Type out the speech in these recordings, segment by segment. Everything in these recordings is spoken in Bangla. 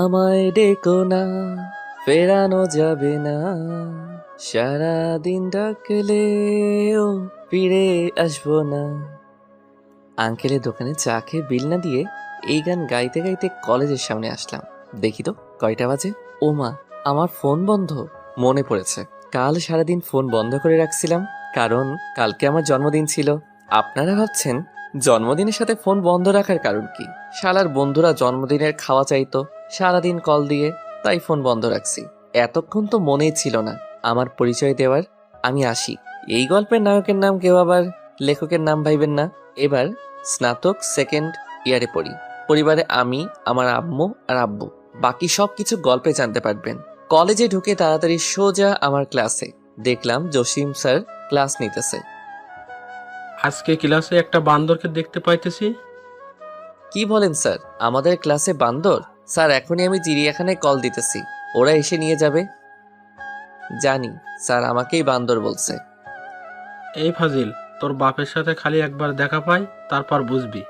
আমায় ডেকো না, ফেরানো যাবে না, সারাদিন ডাকলেও ফিরে আসবো না। আঙ্কেলের দোকানে চা খেয়ে বিল না দিয়ে এই গান গাইতে গাইতে কলেজের সামনে আসলাম। দেখি তো কয়টা বাজে। ও মা, আমার ফোন বন্ধ। মনে পড়েছে, কাল সারাদিন ফোন বন্ধ করে রাখছিলাম, কারণ কালকে আমার জন্মদিন ছিল। আপনারা ভাবছেন জন্মদিনের সাথে ফোন বন্ধ রাখার কারণ কি? শালার বন্ধুরা জন্মদিনের খাওয়া চাইতো সারাদিন কল দিয়ে, তাই ফোন বন্ধ রাখছি। এতক্ষণ তো মনেই ছিল না আমার পরিচয় দেওয়ার। আমি আসি। এই গল্পের নায়কের নাম কেউ আবার লেখকের নাম ভাইবেন না। এবার স্নাতক সেকেন্ড ইয়ারে পড়ি। পরিবারে আমি, আমার আম্মু আর আব্বু। বাকি সব কিছু গল্পে জানতে পারবেন। কলেজে ঢুকে তাড়াতাড়ি সোজা আমার ক্লাসে। দেখলাম জসিম স্যার ক্লাস নিতেছে। আজকে ক্লাসে একটা বান্দরকে দেখতে পাইতেছি। কি বলেন স্যার, আমাদের ক্লাসে বান্দর? স্যার এখনই আমি চিড়িয়াখানায় কল দিতেছি, ওরা এসে নিয়ে যাবে। জানি, স্যার আমাকেই বান্দর বলছে। এই ফাজিল, তোর বাপের সাথে খালি একবার দেখা পাই, তারপর বুঝবি।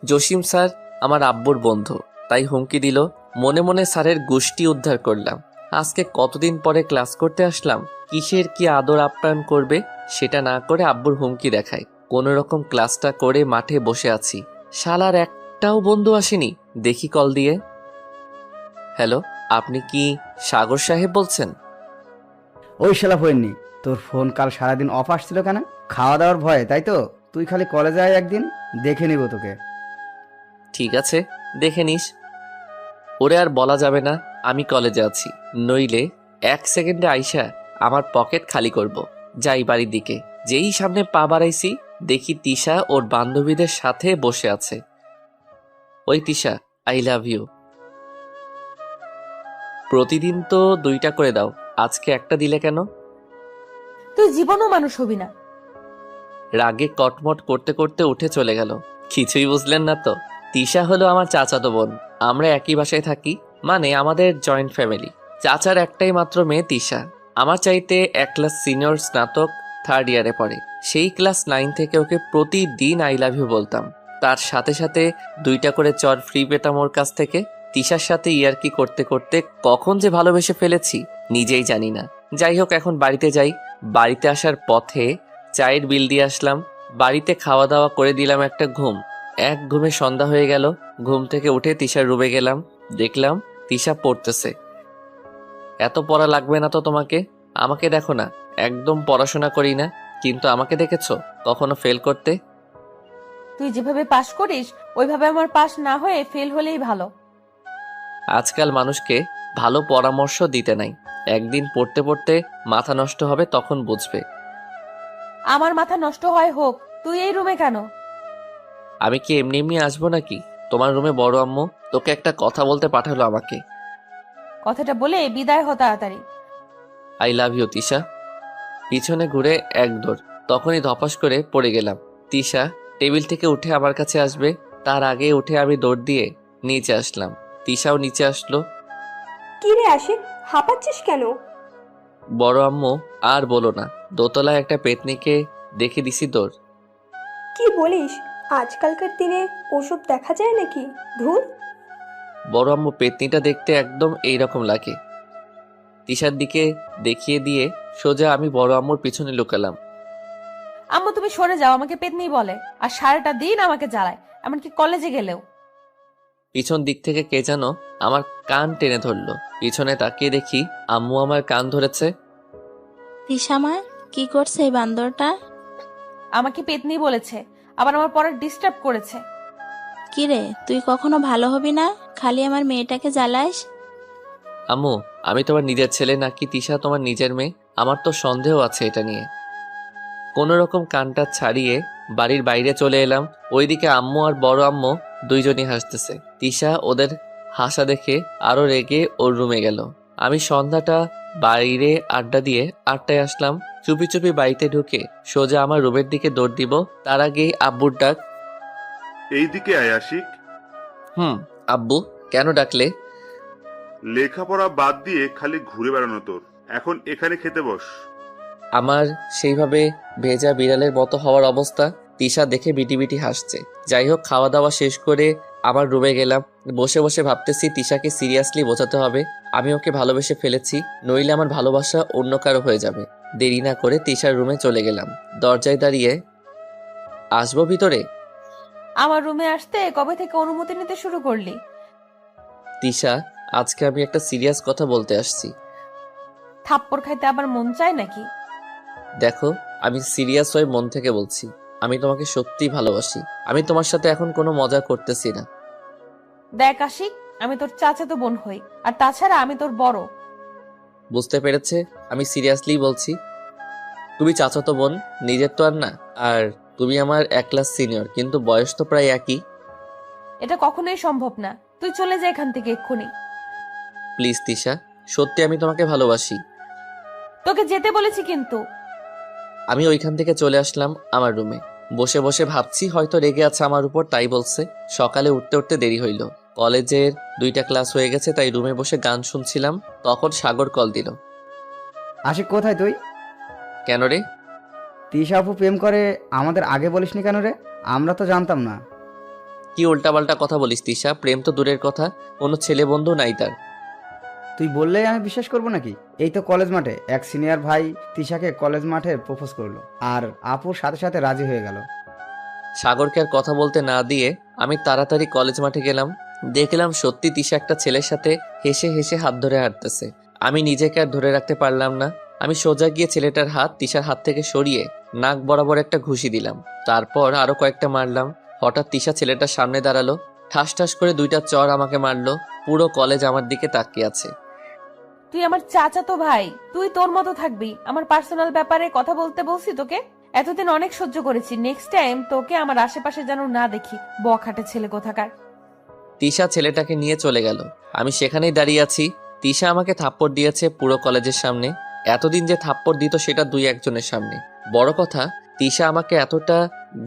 জসিম স্যার আমার আব্বুর বন্ধু, তাই হুমকি দিল। মনে মনে স্যারের গোষ্ঠী উদ্ধার করলাম। আজকে কতদিন পরে ক্লাস করতে আসলাম, কিসের কি আদর আপ্যায়ন করবে সেটা না করে আব্বুর হুমকি দেখায়। কোনো রকম ক্লাসটা করে মাঠে বসে আছি। শালার একটাও বন্ধু আসেনি। দেখি কল দিয়ে। হ্যালো, আপনি কি সাগর সাহেব বলছেন? ওই শালা ফোননি, তোর ফোন কাল সারাদিন অফ আসছিল কেন? খাওয়া দাওয়ার ভয়ে, তাই তো? তুই খালি কলেজে আয়, একদিন দেখে নিব তোকে। ঠিক আছে, দেখে নিস। ওরে আর বলা যাবে না আমি কলেজে আছি, নইলে 1 সেকেন্ডে আইসা আমার পকেট খালি করব। যাই বাড়ির দিকে। যেই সামনে পা বাড়াইছি, দেখি তিশা ওর বান্ধবীদের সাথে বসে আছে। ওই তিশা, আই লাভ ইউ। প্রতিদিন তো 2টা করে দাও, আজকে একটা দিলে কেন? তুই জীবনও মানুষ হবি না। রাগে কটমট করতে করতে উঠে চলে গেল। কিছুই বুঝলেন না তো? তিশা হলো আমার চাচাতো বোন। আমরা একই বাসায় থাকি, মানে আমাদের জয়েন্ট ফ্যামিলি। চাচার একটাই মাত্র মেয়ে তিশা। আমার চাইতে 1 ক্লাস সিনিয়র, স্নাতক 3rd ইয়ারে পড়ে। সেই ক্লাস 9 থেকে ওকে প্রতিদিন আই লাভ ইউ বলতাম। তার সাথে সাথে 2টা করে চর ফ্রি পেতাম ওর কাছ থেকে। তিশার সাথে ইয়ার্কি করতে করতে কখন যে ভালোবেসে ফেলেছি নিজেই জানি না। যাই হোক, এখন বাড়িতে যাই। বাড়িতে আসার পথে চায়ের বিল দিয়ে আসলাম। বাড়িতে খাওয়া দাওয়া করে দিলাম একটা ঘুম। এক ঘুমে সন্ধ্যা হয়ে গেল। ঘুম থেকে উঠে তিশার রুমে গেলাম। দেখলাম তিশা পড়তেছে। এত পড়া লাগবে না তো তোমাকে। আমাকে দেখো না, একদম পড়াশোনা করি না, কিন্তু আমাকে দেখেছো কখনো ফেল করতে? তুই যেভাবে পাশ করিস ওইভাবে আমার পাশ না হয়ে ফেল হলেই ভালো। আজকাল মানুষকে ভালো পরামর্শ দিতে নাই। একদিন পড়তে পড়তে মাথা নষ্ট হবে, তখন বুঝবে। আমার মাথা নষ্ট হয় হোক, তুই এই রুমে কেন? আমি কি এমনি এমনি আসবো নাকি তোমার রুমে? বড় আম্মু তোকে একটা কথা বলতে পাঠালো আমাকে। কথাটা বলে বিদায় হ তাড়াতাড়ি। I love you Tisha. পিছনে ঘুরে এক দৌড়, তখনই ধপাস করে পড়ে গেলাম। তিশা টেবিল থেকে উঠে আমার কাছে আসবে, তার আগে উঠে আমি দৌড় দিয়ে নিচে আসলাম। তিশাও নিচে আসলো। কি রে আশিক, হাঁপাচ্ছিস কেন? বড় আম্মু আর বলো না, দোতলায় একটা পেতনিকে দেখে দিছি দৌড়। কি বলিস? আজকালকার দিনে ওসব দেখা যায় নাকি? ধুর। বড় আম্মু পেতনিটা দেখতে একদম এইরকম লাগে। তিশার দিকে দেখিয়ে দিয়ে সোজা আমি বড় আম্মুর পিছনে লুকালাম। আম্মু তুমি সরে যাও, আমাকে পেতনি বলে আর সারাটা দিন আমাকে জ্বালায়, এমনকি কলেজে গেলেও। পিছন দিক থেকে কে যেন আমার কান টেনে ধরলো। পিছনে তাকিয়ে দেখি আম্মু আমার কান ধরেছে। তিশামা, কি করছে এই বান্দরটা? আমাকে পেতনি বলেছে, আবার আমার পড়ার ডিস্টার্ব করেছে। কিরে, তুই কখনো ভালো হবি না, খালি আমার মেয়েটাকে জ্বালাস। আম্মু, আমি তোমার নিজের ছেলে নাকি তিশা তোমার নিজের মেয়ে? আমার তো সন্দেহ আছে এটা নিয়ে। কোনো রকম কানটা ছাড়িয়ে বাড়ির বাইরে চলে এলাম। ওইদিকে আম্মু আর বড় আম্মু দুইজনই হাসতেছে। তিশা ওদের হাসা দেখে আরো রেগে ওর রুমে গেল। আমি সন্ধ্যাটা বাইরে আড্ডা দিয়ে 8টায় আসলাম। চুপি চুপি বাড়িতে ঢুকে সোজা আমার রুমের দিকে দৌড় দিব, তার আগেই আব্বুর ডাক। এইদিকে আয় আশিক। আব্বু, কেন ডাকলে? লেখাপড়া বাদ দিয়ে খালি ঘুরে বেড়ানো তোর, এখন এখানে খেতে বস। আমার সেইভাবে ভেজা বিড়ালের মতো হওয়ার অবস্থা। তিশা দেখে বিটি বিটি হাসছে। যাই হোক, খাওয়া দাওয়া শেষ করে আমার রুমে গেলাম। বসে বসে ভাবতেছি তিশাকে সিরিয়াসলি বোঝাতে হবে আমি ওকে ভালোবেসে ফেলেছি, নইলে আমার ভালোবাসা অন্য কারো হয়ে যাবে। দেরি না করে তিশার রুমে চলে গেলাম। দরজায় দাঁড়িয়ে, আসবো ভিতরে? আমার রুমে আসতে কবে থেকে অনুমতি নিতে শুরু করলি? তিশা, আজকে আমি একটা সিরিয়াস কথা বলতে আসছি। থাপ্পড় খাইতে আবার মন চায় নাকি? দেখো, আমি সিরিয়াস হয়ে মন থেকে বলছি, আমি তোমাকে সত্যিই ভালোবাসি। আমি তোমার সাথে এখন কোনো মজা করতেছি না। দেখ আশিক, আমি তোর চাচাতো বোন হই, আর তাছাড়া আমি তোর বড়। বুঝতে পেরেছে, আমি সিরিয়াসলি বলছি। তুমি চাচাতো বোন, নিজের তো আর না। আর তুমি আমার 1 ক্লাস সিনিয়র, কিন্তু বয়স তো প্রায় একই। এটা কখনোই সম্ভব না। তুই চলে যা এখান থেকে এক্ষুনি। প্লিজ তিশা, সত্যি আমি তোমাকে ভালোবাসি। তোকে যেতে বলেছি কিন্তু। আমি ওইখান থেকে চলে আসলাম আমার রুমে। বসে বসে ভাবছি হয়তো রেগে আছে আমার উপর, তাই বলছে। সকালে উঠতে উঠতে দেরি হইল। কলেজের 2টা ক্লাস হয়ে গেছে, তাই রুমে বসে গান শুনছিলাম। তখন সাগর কল দিল। আশিক কোথায় তুই? কেন রে? তিশা আপু প্রেম করে, আমাদের আগে বলিসনি কেন রে? আমরা তো জানতাম না। কি উল্টাপাল্টা কথা বলিস তিশা? প্রেম তো দূরের কথা, কোনো ছেলে বন্ধু নাই তার। তুই বললেই আমি বিশ্বাস করবো নাকি? এই তো কলেজ মাঠে এক সিনিয়র ভাই তিশাকে কলেজ মাঠে প্রপোজ করলো, আর আপুর সাথে সাথে রাজি হয়ে গেল। সাগরকে আর কথা বলতে না দিয়ে আমি তাড়াতাড়ি কলেজ মাঠে গেলাম। দেখলাম সত্যি তিশা একটা ছেলের সাথে হেসে হেসে হাত ধরে হাঁটতেছে। আমি নিজেকে আর ধরে রাখতে পারলাম না। আমি সোজা গিয়ে ছেলেটার হাত তিশার হাত থেকে সরিয়ে নাক বরাবর একটা ঘুষি দিলাম। তারপর আরো কয়েকটা মারলাম। হঠাৎ তিশা ছেলেটার সামনে দাঁড়ালো, ঠাস ঠাস করে 2টা চড় আমাকে মারলো। পুরো কলেজ আমার দিকে তাকিয়ে আছে। তুই আমার চাচাতো ভাই, তুই তোর মতো থাকবি। আমার পার্সোনাল ব্যাপারে কথা বলতে বলছি তোকে? এতদিন অনেক সহ্য করেছি, নেক্সট টাইম তোকে আমার আশেপাশে যেন না দেখি। বখাটে ছেলে কোথাকার। তিশা ছেলেটাকে নিয়ে চলে গেল। আমি সেখানেই দাঁড়িয়ে আছি। তিশা আমাকে থাপ্পড় দিয়েছে পুরো কলেজের সামনে। এতদিন যে থাপ্পড় দিত সেটা 2-1 জনের সামনে। বড় কথা, তিশা আমাকে এতটা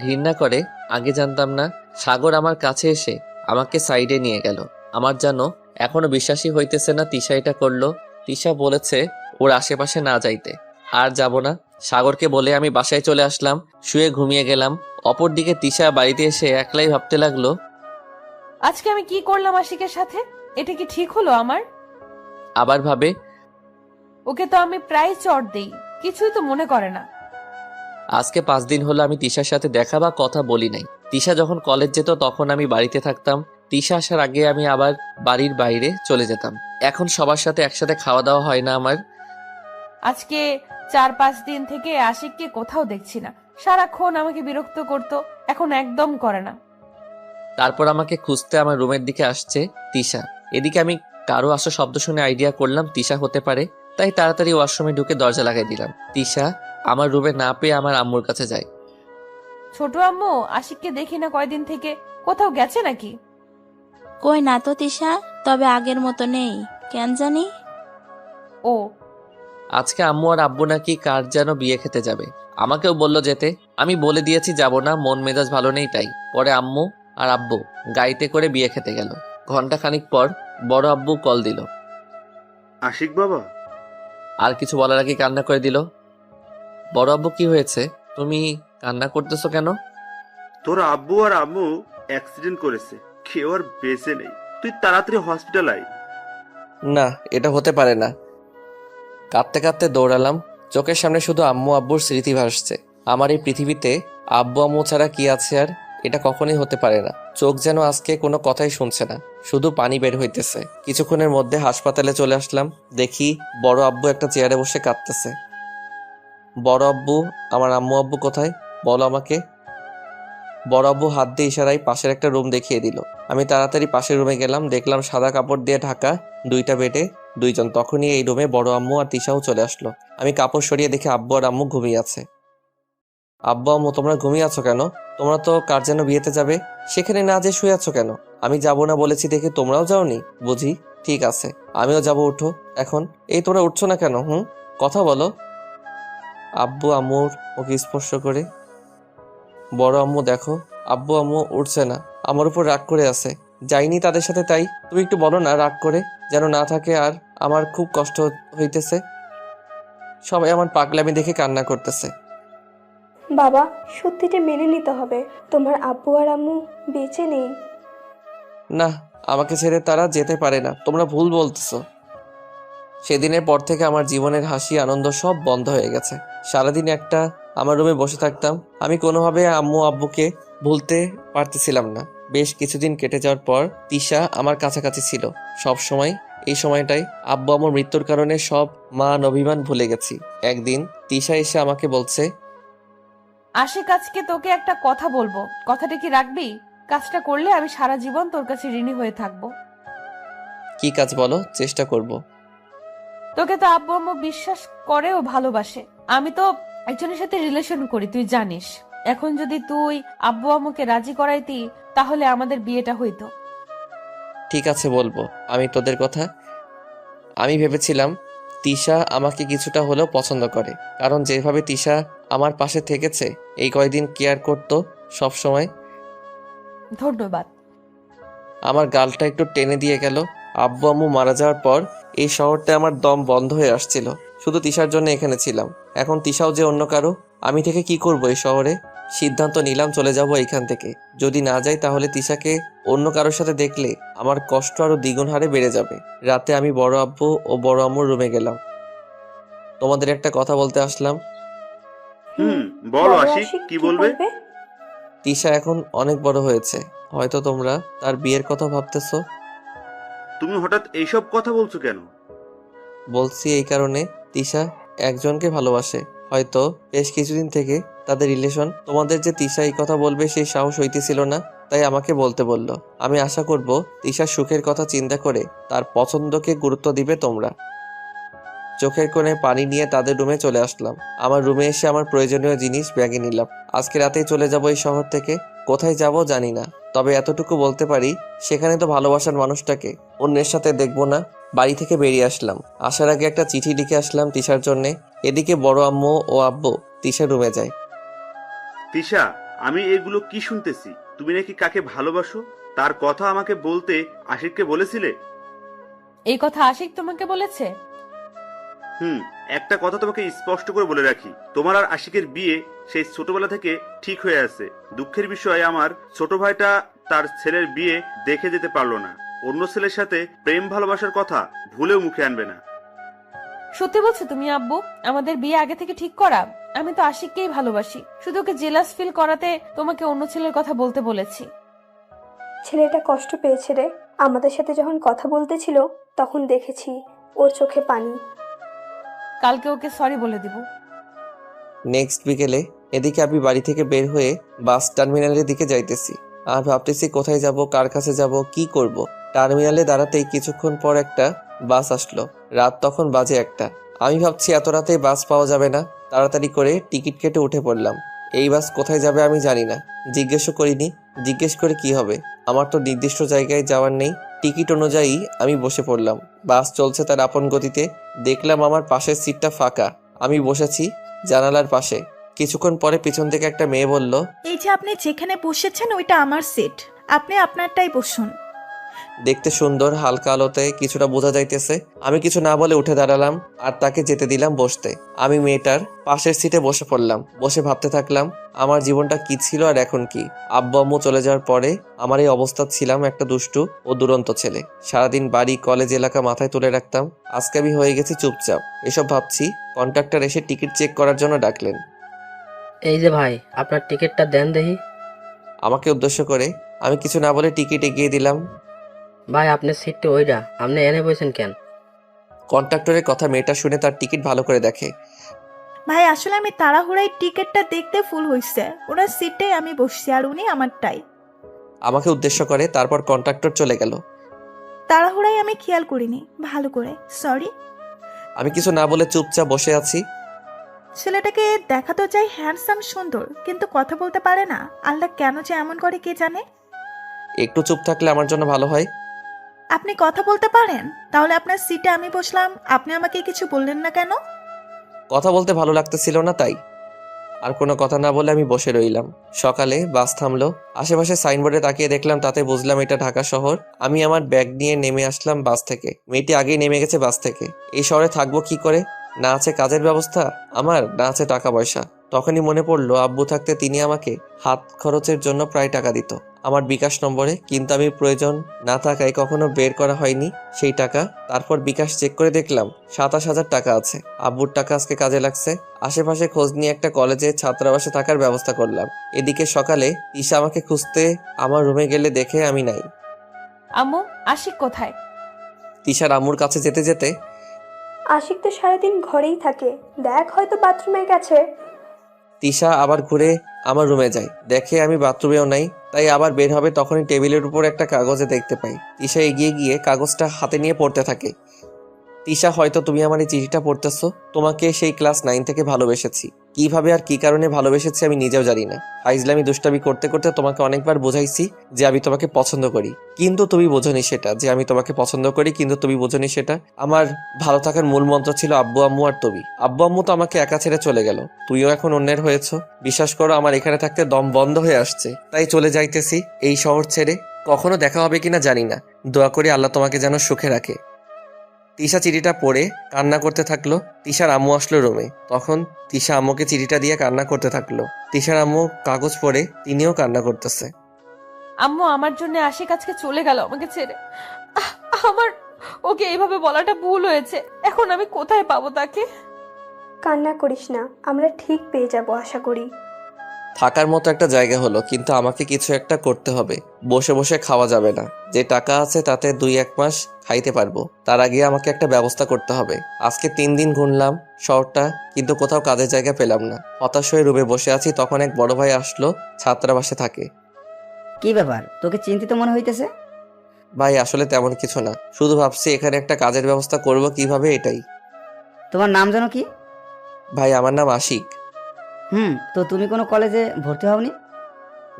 ঘৃণা করে আগে জানতাম না। সাগর আমার কাছে এসে আমাকে সাইডে নিয়ে গেল। আমার যেন এখনো বিশ্বাসই হইতেছে না তিশা এটা করলো। তিশা বলেছে ওর আশেপাশে না যাইতে। আর যাব না। সাগরকে বলে আমি বাসায় চলে আসলাম, শুয়ে ঘুমিয়ে গেলাম। অপরদিকে তিশা বাড়িতে এসে একলাই ভাবতে লাগলো, আজকে আমি কি করলাম আশিকের সাথে? এটা কি ঠিক হলো আমার? আবার ভাবে ওকে তো আমি প্রায় চড় দেই, কিছুই তো মনে করে না। আজকে 5 দিন হলো আমি তিশার সাথে দেখা বা কথা বলি নাই। তিশা যখন কলেজ যেত তখন আমি বাড়িতে থাকতাম। তিশা আসার আগে আমি আবার বাড়ির বাইরে চলে যেতাম। এখন সবার সাথে একসাথে খাওয়া দাওয়া হয় না আমার। আজকে 4-5 দিন থেকে আশিককে কোথাও দেখছি না। সারাক্ষণ আমাকে বিরক্ত করতো, এখন একদম করে না। তারপর আমাকে খুঁজতে আমার রুমের দিকে আসছে তিশা। এদিকে আমি কারো আসা শব্দ শুনে আইডিয়া করলাম তিশা হতে পারে, তাই তাড়াতাড়ি ওয়াশরুমে ঢুকে দরজা লাগাই দিলাম। তিশা আমার রুমে না পেয়ে আমার আম্মুর কাছে যায়। ছোট আম্মু, আশিককে দেখি না কয়দিন থেকে, কোথাও গেছে নাকি? কই না তো তিশা, তবে আগের মতো নেই, কেন জানি। ও আজকে আম্মু আর আব্বু নাকি কার যেন বিয়ে খেতে যাবে। আমাকেও বললো যেতে। আমি বলে দিয়েছি যাব না, মন মেজাজ ভালো নেই তাই। পরে আম্মু আর আব্বু গাড়িতে করে বিয়ে খেতে গেল। ঘন্টা খানিক পর বড় আব্বু কল দিল। আশিক বাবা, আর কিছু বলার আগে কান্না করে দিল। বড় আব্বু, কি হয়েছে? তুমি কান্না করতেছো কেন? তোর আব্বু আর আম্মু অ্যাক্সিডেন্ট করেছে, কেউ আর বেঁচে নেই। তুই তাড়াতাড়ি হসপিটাল আয়। না, এটা হতে পারে না। কাঁদতে কাঁদতে দৌড়ালাম। চোখের সামনে শুধু আম্মু আব্বুর স্মৃতি ভাসছে। আমার এই পৃথিবীতে আব্বু আম্মু ছাড়া কি আছে আর? এটা কখনোই হতে পারে না। চোখ যেন আজকে কোনো কথাই শুনছে না, শুধু পানি বের হইতেছে। কিছুক্ষণের মধ্যে হাসপাতালে চলে আসলাম। দেখি বড় আব্বু একটা চেয়ারে বসে কাঁদতেছে। বড় আব্বু, আমার আম্মু আব্বু কোথায় বলো আমাকে? বড় আব্বু হাত দিয়ে ইশারায় পাশের একটা রুম দেখিয়ে দিল। আমি তাড়াতাড়ি পাশের রুমে গেলাম। দেখলাম সাদা কাপড় দিয়ে ঢাকা 2টা বেডে 2 জন। তখনই এই রুমে বড় আম্মু আর তিশাও চলে আসলো। আমি কাপড় সরিয়ে দেখি আব্বু আর আম্মু ঘুমিয়ে আছে। আব্বু আম্মু, তোমরা ঘুমিয়ে আছো কেন? তোমরা তো কার যেন বিয়েতে যাবে, সেখানে না যেয়ে শুয়ে আছো কেন? আমি যাবো না বলেছি দেখে তোমরাও যাওনি বুঝি? ঠিক আছে, আমিও যাবো, উঠো এখন। এই তোমরা উঠছো না কেন? কথা বলো। আব্বু আম্মুর ওকে স্পর্শ করে। বড় আম্মু, দেখো আব্বু আম্মু উঠছে না, আমার উপর রাগ করে আছে। যাইনি তাদের সাথে, তাই তুমি একটু বলো না রাগ করে যেন না থাকে। আর আমার খুব কষ্ট হইতেছে। সবাই আমার পাগলামি দেখে কান্না করতেছে। বাবা, সত্যিটা মেনে নিতে হবে, তোমার আব্বু আর আম্মু বেঁচে নেই। না, আমাকে ছেড়ে তারা যেতে পারে না। তোমরা ভুল বলতেছো। সেদিনের পর থেকে আমার জীবনের হাসি আনন্দ সব বন্ধ হয়ে গেছে। সারাদিন আমার রুমে বসে থাকতাম। আমি কোনোভাবে আম্মু আব্বুকে ভুলতে পারতেছিলাম না। বেশ কিছুদিন কেটে যাওয়ার পর তিশা আমার কাছাকাছি ছিল সব সময়। এই সময়টাই আব্বু আমার মৃত্যুর কারণে সব মান অভিমান ভুলে গেছি। একদিন তিশা এসে আমাকে বলছে, আশিক, আজকে তোকে একটা কথা বলবো, কথাটা কি রাখবি? কাজটা করলে আমি সারা জীবন তোর কাছে ঋণী হয়ে থাকবো। কি কাজ বলো, চেষ্টা করব। তোকে তো আব্বু আম্মু বিশ্বাস করে ও ভালোবাসে। আমি তো একজনের সাথে রিলেশন করি, তুই জানিস। এখন যদি তুই আব্বু আম্মুকে রাজি করাইতি তাহলে আমাদের বিয়েটা হইতো। ঠিক আছে, বলবো। আমি ভেবেছিলাম তিশা আমাকে কিছুটা হলেও পছন্দ করে, কারণ যেভাবে তিশা আমার পাশে থেকেছে, এই কয়দিন কেয়ার করতো সব সময়। ধন্যবাদ। আমার গালটা একটু টেনে দিয়ে গেল। আব্বু আম্মু মারা যাওয়ার পর এই শহরটা আমার দম বন্ধ হয়ে আসছিল। শুধু তিশার জন্য এখানে ছিলাম। এখন তিশাও যে অন্য কারো, আমি থেকে কি করব এই শহরে? সিদ্ধান্ত নিলাম চলে যাব এখান থেকে। যদি না যাই তাহলে তিশাকে অন্য কারোর সাথে দেখলে আমার কষ্ট আরো দ্বিগুণ হারে বেড়ে যাবে। রাতে আমি বড় আব্বু ও বড় আম্মুর রুমে গেলাম। তোমাদের একটা কথা বলতে আসলাম। বলো বলো আশিক, কি বলবে? তিশা এখন অনেক বড় হয়েছে। হয়তো তোমরা তার বিয়ের কথা ভাবতেছো। তুমি হঠাৎ এইসব কথা বলছো কেন? বলছি এই কারণে, তিশা একজনকে ভালোবাসে। হয়তো বেশ কিছুদিন থেকে তাদের রিলেশন। তোমাদের যে তিশা এই কথা বলবে সেই সাহস হইতেছিল না, তাই আমাকে বলতে বলল। আমি আশা করব তিশার সুখের কথা চিন্তা করে তার পছন্দকে গুরুত্ব দিবে তোমরা। চোখের কোণে পানি নিয়ে তাদের রুমে চলে আসলাম। আমার রুমে এসে আমার প্রয়োজনীয় জিনিস ব্যাগে নিলাম। আজকে রাতেই চলে যাব এই শহর থেকে। কোথায় যাব জানি না, তবে এতটুকু বলতে পারি, সেখানে তো ভালোবাসার মানুষটাকে অন্যের সাথে দেখবো না। বাড়ি থেকে বেরিয়ে আসলাম। আসার আগে একটা চিঠি লিখে আসলাম তিশার জন্যে। এদিকে বড় আম্মু ও আব্বু তিশার রুমে যায়। তিশা, আমি এগুলো কি শুনতেছি? তুমি নাকি কাকে ভালোবাসো তার কথা আমাকে বলতে আশিককে বলেছিলে? এই কথা আশিক তোমাকে বলেছে? একটা কথা তোমাকে স্পষ্ট করে বলে রাখি, তোমার আর আশিকের বিয়ে সেই ছোটবেলা থেকে ঠিক হয়ে আছে। দুঃখের বিষয়, আমার ছোট ভাইটা তার ছেলের বিয়ে দেখে যেতে পারলো না। অন্য ছেলের সাথে প্রেম ভালোবাসার কথা ভুলেও মুখে আনবে না। সত্যি বলছো তুমি আব্বু? আমাদের বিয়ে আগে থেকে ঠিক করা? আমি তো আশিককেই ভালোবাসি, শুধু ওকে জেলাস ফিল করাতে তোমাকে অন্য ছেলের কথা বলতে বলেছি। ছেলেটা কষ্ট পেয়েছে রে। আমাদের সাথে যখন কথা বলতেছিল তখন দেখেছি ওর চোখে পানি। কালকে ওকে সরি বলে দিব। নেক্সট বিকেলে এদিকে আমি বাড়ি থেকে বের হয়ে বাস টার্মিনালের দিকে যাইতেছি। আর ভাবতেছি কোথায় যাব, কার কাছে যাব, কি করব। টার্মিনালে দাঁড়াতেই কিছুক্ষণ পর একটা বাস আসলো। রাত তখন বাজে 1টা। আমি ভাবছি এত রাতে বাস পাওয়া যাবে না। তাড়াতাড়ি করে টিকিট কেটে উঠে পড়লাম। এই বাস কোথায় যাবে আমি জানি না, জিজ্ঞেসও করিনি। জিজ্ঞেস করে কি হবে, আমার তো নির্দিষ্ট জায়গায় যাওয়ার নেই। টিকিট অনুযায়ী আমি বসে পড়লাম। বাস চলছে তার আপন গতিতে। দেখলাম আমার পাশের সিটটা ফাঁকা। আমি বসেছি জানালার পাশে। কিছুক্ষণ পরে পিছন থেকে একটা মেয়ে বলল, এই যে আপনি যেখানে বসেছেন ওইটা আমার সিট, আপনি আপনারটাই বসুন। দেখতে সুন্দর, হালকা আলোতে কিছুটা বোঝা যাইতেছে। আমি কিছু না বলে উঠে দাঁড়ালাম আর তাকে যেতে দিলাম বসতে। আমি মেয়েটার পাশের সিটে বসে পড়লাম। বসে ভাবতে থাকলাম আমার জীবনটা কি ছিল আর এখন কি। আব্বু আম্মু চলে যাওয়ার পরে আমার এই অবস্থা, ছিলাম একটা দুষ্টু ও দুরন্ত ছেলে। সারাদিন বাড়ি, কলেজ, এলাকা মাথায় তুলে রাখতাম। আজকে আমি হয়ে গেছি চুপচাপ। এসব ভাবছি, কন্ট্রাক্টর এসে টিকিট চেক করার জন্য ডাকলেন। এই যে ভাই, আপনার টিকিটটা দেন দেখি। আমাকে উদ্দেশ্য করে আমি কিছু না বলে টিকিট এগিয়ে দিলাম। ভাই, আপনার সিটটা ওইটা, আপনি এনে বসেন কেন? কন্ট্রাক্টরের কথা মেয়েটা শুনে তার টিকিট ভালো করে দেখে। ভাই, আসলে আমি তাড়াহুড়ায় টিকিটটা দেখতে ফুল হইছে, ওনার সিটটাই আমি বসছি আর উনি আমারটাই। আমাকে উদ্দেশ্য করে তারপর কন্ট্রাক্টর চলে গেল। তাড়াহুড়ায় আমি খেয়াল করিনি, ভালো করে সরি। আমি কিছু না বলে চুপচাপ বসে আছি। ছেলেটাকে দেখা তো যায় হ্যান্ডসাম, সুন্দর, কিন্তু কথা বলতে পারে না। আল্লাহ কেন যে এমন করে কে জানে। একটু চুপ থাকলে আমার জন্য ভালো হয়। আপনি কথা বলতে পারেন? তাহলে আপনার সিটে আমি বসলাম, আপনি আমাকে কিছু বললেন না কেন? কথা বলতে ভালো লাগতেছিল না তাই। আর কোনো কথা না বলে আমি বসে রইলাম। সকালে বাস থামলো। আশেপাশে সাইনবোর্ডে তাকিয়ে দেখলাম, তাতে বুঝলাম এটা ঢাকা শহর। আমি আমার ব্যাগ নিয়ে নেমে আসলাম বাস থেকে। মেয়েটি আগেই নেমে গেছে বাস থেকে। এই শহরে থাকবো কি করে? না আছে কাজের ব্যবস্থা আমার, না আছে টাকা পয়সা। তখনই মনে পড়লো আব্বু থাকতে তিনি আমাকে হাত খরচের জন্য প্রায় টাকা দিত আমার বিকাশ নম্বরে, কিন্তু আমি প্রয়োজন না থাকায় কখনো বের করা হয়নি সেই টাকা। তারপর বিকাশ চেক করে দেখলাম 27,000 টাকা আছে। আব্বুর টাকা আজকে কাজে লাগছে। আশেপাশে খোঁজ নিয়ে একটা কলেজে ছাত্রাবাসে থাকার ব্যবস্থা করলাম। এদিকে সকালে তিশা আমাকে খুঁজতে আমার রুমে গেলে দেখে আমি নাই। আম্মু, আশিক কোথায়? তিশার আম্মুর কাছে যেতে যেতে, আশিক তো সারাদিন ঘরেই থাকে, দেখ হয়তো বাথরুমে গেছে। তিশা আবার ঘুরে আমার রুমে যায়, দেখে আমি বাথরুমেও নাই, তাই আবার বের হবে তখনই টেবিলের উপর একটা কাগজে দেখতে পাই। তিশা এগিয়ে গিয়ে কাগজটা হাতে নিয়ে পড়তে থাকে। তিশা, হয়তো তুমি আমার এই চিঠিটা পড়তেছো। তোমাকে সেই ক্লাস 9 থেকে ভালোবেসেছি। কিভাবে আর কি কারণে ভালোবেসেছি আমি নিজেও জানি না। ফাইজলামি দুষ্টামি করতে করতে তোমাকে অনেকবার বোঝাইছি যে আমি তোমাকে পছন্দ করি, কিন্তু তুমি বোঝনি সেটা। যে আমি তোমাকে পছন্দ করি কিন্তু তুমি বোঝনি সেটা। আমার ভালো থাকার মূল মন্ত্র ছিল আব্বু আম্মু আর তুমি। আব্বু আম্মু তো আমাকে একা ছেড়ে চলে গেল, তুইও এখন অন্যের হয়েছো। বিশ্বাস করো, আমার এখানে থাকতে দম বন্ধ হয়ে আসছে, তাই চলে যাইতেছি এই শহর ছেড়ে। কখনো দেখা হবে কিনা জানি না, দোয়া করি আল্লাহ তোমাকে যেন সুখে রাখে। তিশা চিঠিটা পড়ে কান্না করতে থাকলো। তিশার আম্মু আসলো রুমে, তখন তিশা আম্মুকে চিঠিটা দিয়ে কান্না করতে থাকলো। তিশার আম্মু কাগজ পড়ে তিনিও কান্না করতেছে। আম্মু, আমার জন্য আশিক আজকে চলে গেল আমাকে ছেড়ে। আমার ওকে এইভাবে বলাটা ভুল হয়েছে। এখন আমি কোথায় পাবো তাকে? কান্না করিস না, আমরা ঠিক পেয়ে যাব আশা করি। থাকার মতো একটা জায়গা হলো, কিন্তু আমাকে কিছু একটা করতে হবে। বসে বসে খাওয়া যাবে না। যে টাকা আছে তাতে 2-1 মাস খাইতে পারবো, তার আগে আমাকে একটা ব্যবস্থা করতে হবে। আজকে 3 দিন ঘুরলাম শহরটা, কিন্তু কোথাও কাজের জায়গা পেলাম না। হতাশ হয়ে রুমে বসে আছি, তখন এক বড় ভাই আসলো, ছাত্রাবাসে থাকে। কি ব্যাপার, তোকে চিন্তিত মনে হইতেছে? ভাই আসলে তেমন কিছু না, শুধু ভাবছি এখানে একটা কাজের ব্যবস্থা করব কিভাবে, এটাই। তোমার নাম যেন কি? ভাই আমার নাম আশিক। তো তুমি কোনো কলেজে ভর্তি হওনি?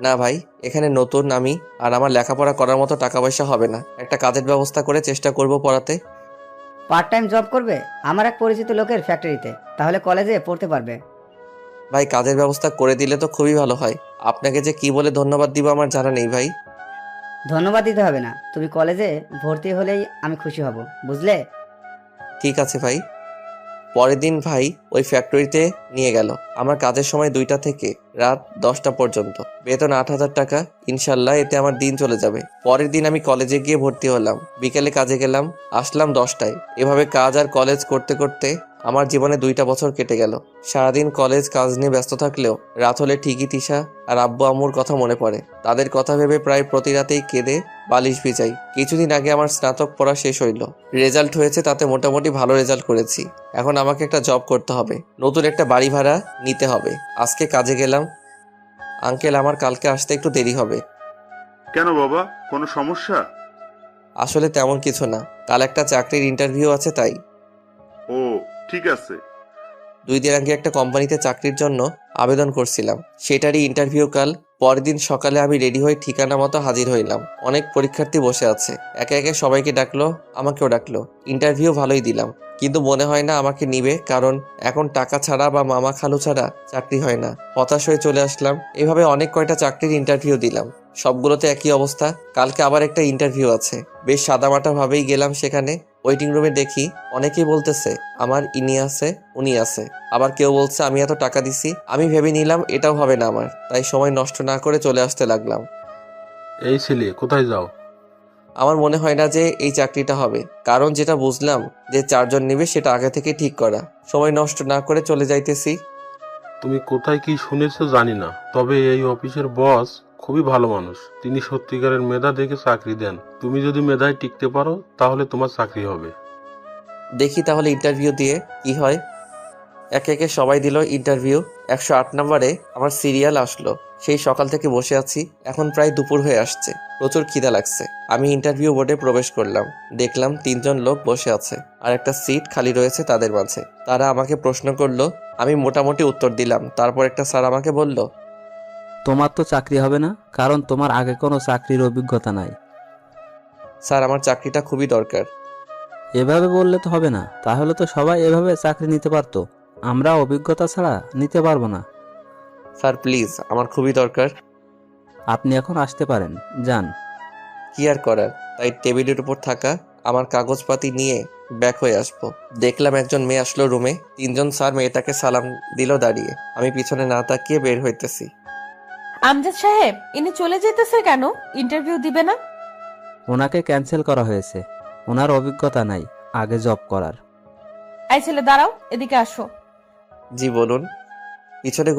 না ভাই, এখানে নতুন আমি, আর আমার লেখাপড়া করার মতো টাকা পয়সা হবে না। একটা কাজের ব্যবস্থা করে চেষ্টা করব পড়াতে। পার্ট টাইম জব করবে আমার এক পরিচিত লোকের ফ্যাক্টরিতে, তাহলে কলেজে পড়তে পারবে। ভাই কাজের ব্যবস্থা করে দিলে তো খুবই ভালো হয়। আপনাকে যে কি বলে ধন্যবাদ দিব আমার জানা নেই ভাই। ধন্যবাদ দিতে হবে না, তুমি কলেজে ভর্তি হলেই আমি খুশি হব, বুঝলে? ঠিক আছে ভাই। পরের দিন ভাই ওই ফ্যাক্টরিতে নিয়ে গেল। আমার কাজের সময় 2টা থেকে রাত 10টা পর্যন্ত, বেতন 8,000 টাকা। ইনশাল্লাহ এতে আমার দিন চলে যাবে। পরের দিন আমি কলেজে গিয়ে ভর্তি হলাম, বিকেলে কাজে গেলাম, আসলাম 10টায়। এভাবে কাজ আর কলেজ করতে করতে আমার জীবনে 2টা বছর কেটে গেল। সারাদিন কলেজ কাজ নিয়ে ব্যস্ত থাকলেও রাত হলে ঠিকই তিশা আর আব্বু আম্মুর কথা মনে পড়ে। তাদের কথা ভেবে প্রায় প্রতি রাতেই কেঁদে বালিশ ভিজাই। কিছুদিন আগে আমার স্নাতক পড়া শেষ হইল, রেজাল্ট হয়েছে, তাতে মোটামুটি ভালো রেজাল্ট করেছি। এখন আমাকে একটা জব করতে হবে, নতুন একটা বাড়ি ভাড়া নিতে হবে। আজকে কাজে গেলাম। আঙ্কেল, আমার কালকে আসতে একটু দেরি হবে। কেন বাবা, কোনো সমস্যা? আসলে তেমন কিছু না, কাল একটা চাকরির ইন্টারভিউ আছে তাই। ও ঠিক আছে। 2 দিন আগে একটা কোম্পানিতে চাকরির জন্য আবেদন করছিলাম, সেটারই ইন্টারভিউ কাল। পরের দিন সকালে আমি রেডি হয়ে ঠিকানা মতো হাজির হইলাম। অনেক পরীক্ষার্থী বসে আছে, একে একে সবাইকে ডাকলো, আমাকেও ডাকলো। ইন্টারভিউ ভালোই দিলাম, কিন্তু মনে হয় না আমাকে নিবে, কারণ এখন টাকা ছাড়া বা মামা খালু ছাড়া চাকরি হয় না। হতাশ হয়ে চলে আসলাম। এভাবে অনেক কয়টা চাকরির ইন্টারভিউ দিলাম, সবগুলোতে একই অবস্থা। কালকে আবার একটা ইন্টারভিউ আছে, বেশ সাদামাটা ভাবেই গেলাম সেখানে। ওয়েটিং রুমে দেখি অনেকেই বলতেছে আমার ইনি আছে উনি আছে, আবার কেউ বলছে আমি এত টাকা দিছি। আমি ভেবে নিলাম এটাও হবে না আমার, তাই সময় নষ্ট না করে চলে আসতে লাগলাম। এই ছেলে কোথায় যাও? আমার মনে হয় না যে এই চাকরিটা হবে, কারণ যেটা বুঝলাম যে 4 জন নেবে সেটা আগে থেকে ঠিক করা। সময় নষ্ট না করে চলে যাইতেছি। তুমি কোথায় কি শুনেছো জানি না, তবে এই অফিসের বস খুবই ভালো মানুষ। তিনি সত্যিকারের মেধা দেখে চাকরি দেন। তুমি যদি মেধায় টিকতে পারো তাহলে তোমার চাকরি হবে। দেখি তাহলে ইন্টারভিউ দিয়ে কি হয়। একে একে সবাই দিল ইন্টারভিউ। 108 নম্বরে আমার সিরিয়াল আসলো। সেই সকাল থেকে বসে আছি, এখন প্রায় দুপুর হয়ে আসছে, প্রচুর খিদা লাগছে। আমি ইন্টারভিউ বোর্ডে প্রবেশ করলাম, দেখলাম 3 জন লোক বসে আছে আর একটা সিট খালি রয়েছে তাদের মাঝে। তারা আমাকে প্রশ্ন করলো, আমি মোটামুটি উত্তর দিলাম। তারপর একটা স্যার আমাকে বলল, তোমার তো চাকরি হবে না, কারণ তোমার আগে কোনো চাকরির অভিজ্ঞতা নাই। স্যার আমার চাকরিটা খুবই দরকার। এভাবে বললে তো হবে না, তাহলে তো সবাই এভাবে চাকরি নিতে পারতো। আমরা অভিজ্ঞতা ছাড়া নিতে পারবো না। স্যার প্লিজ, আমার খুবই দরকার। আপনি এখন আসতে পারেন, যান। কি আর করার, তাই টেবিলের উপর থাকা আমার কাগজপাতি নিয়ে ব্যাক হয়ে আসবো। দেখলাম একজন মেয়ে আসলো রুমে, 3জন স্যার মেয়েটাকে সালাম দিল দাঁড়িয়ে। আমি পিছনে না তাকিয়ে বের হইতেছি। আমজাদ সাহেব, ইনি চলে যেতেছে কেন? ইন্টারভিউ দিবে না? ওনাকে ক্যান্সেল করা হয়েছে। ওনার অভিজ্ঞতা নাই আগে জব করার। এই ছেলে দাঁড়াও, এদিকে আসো। জি বলুন। পিছনে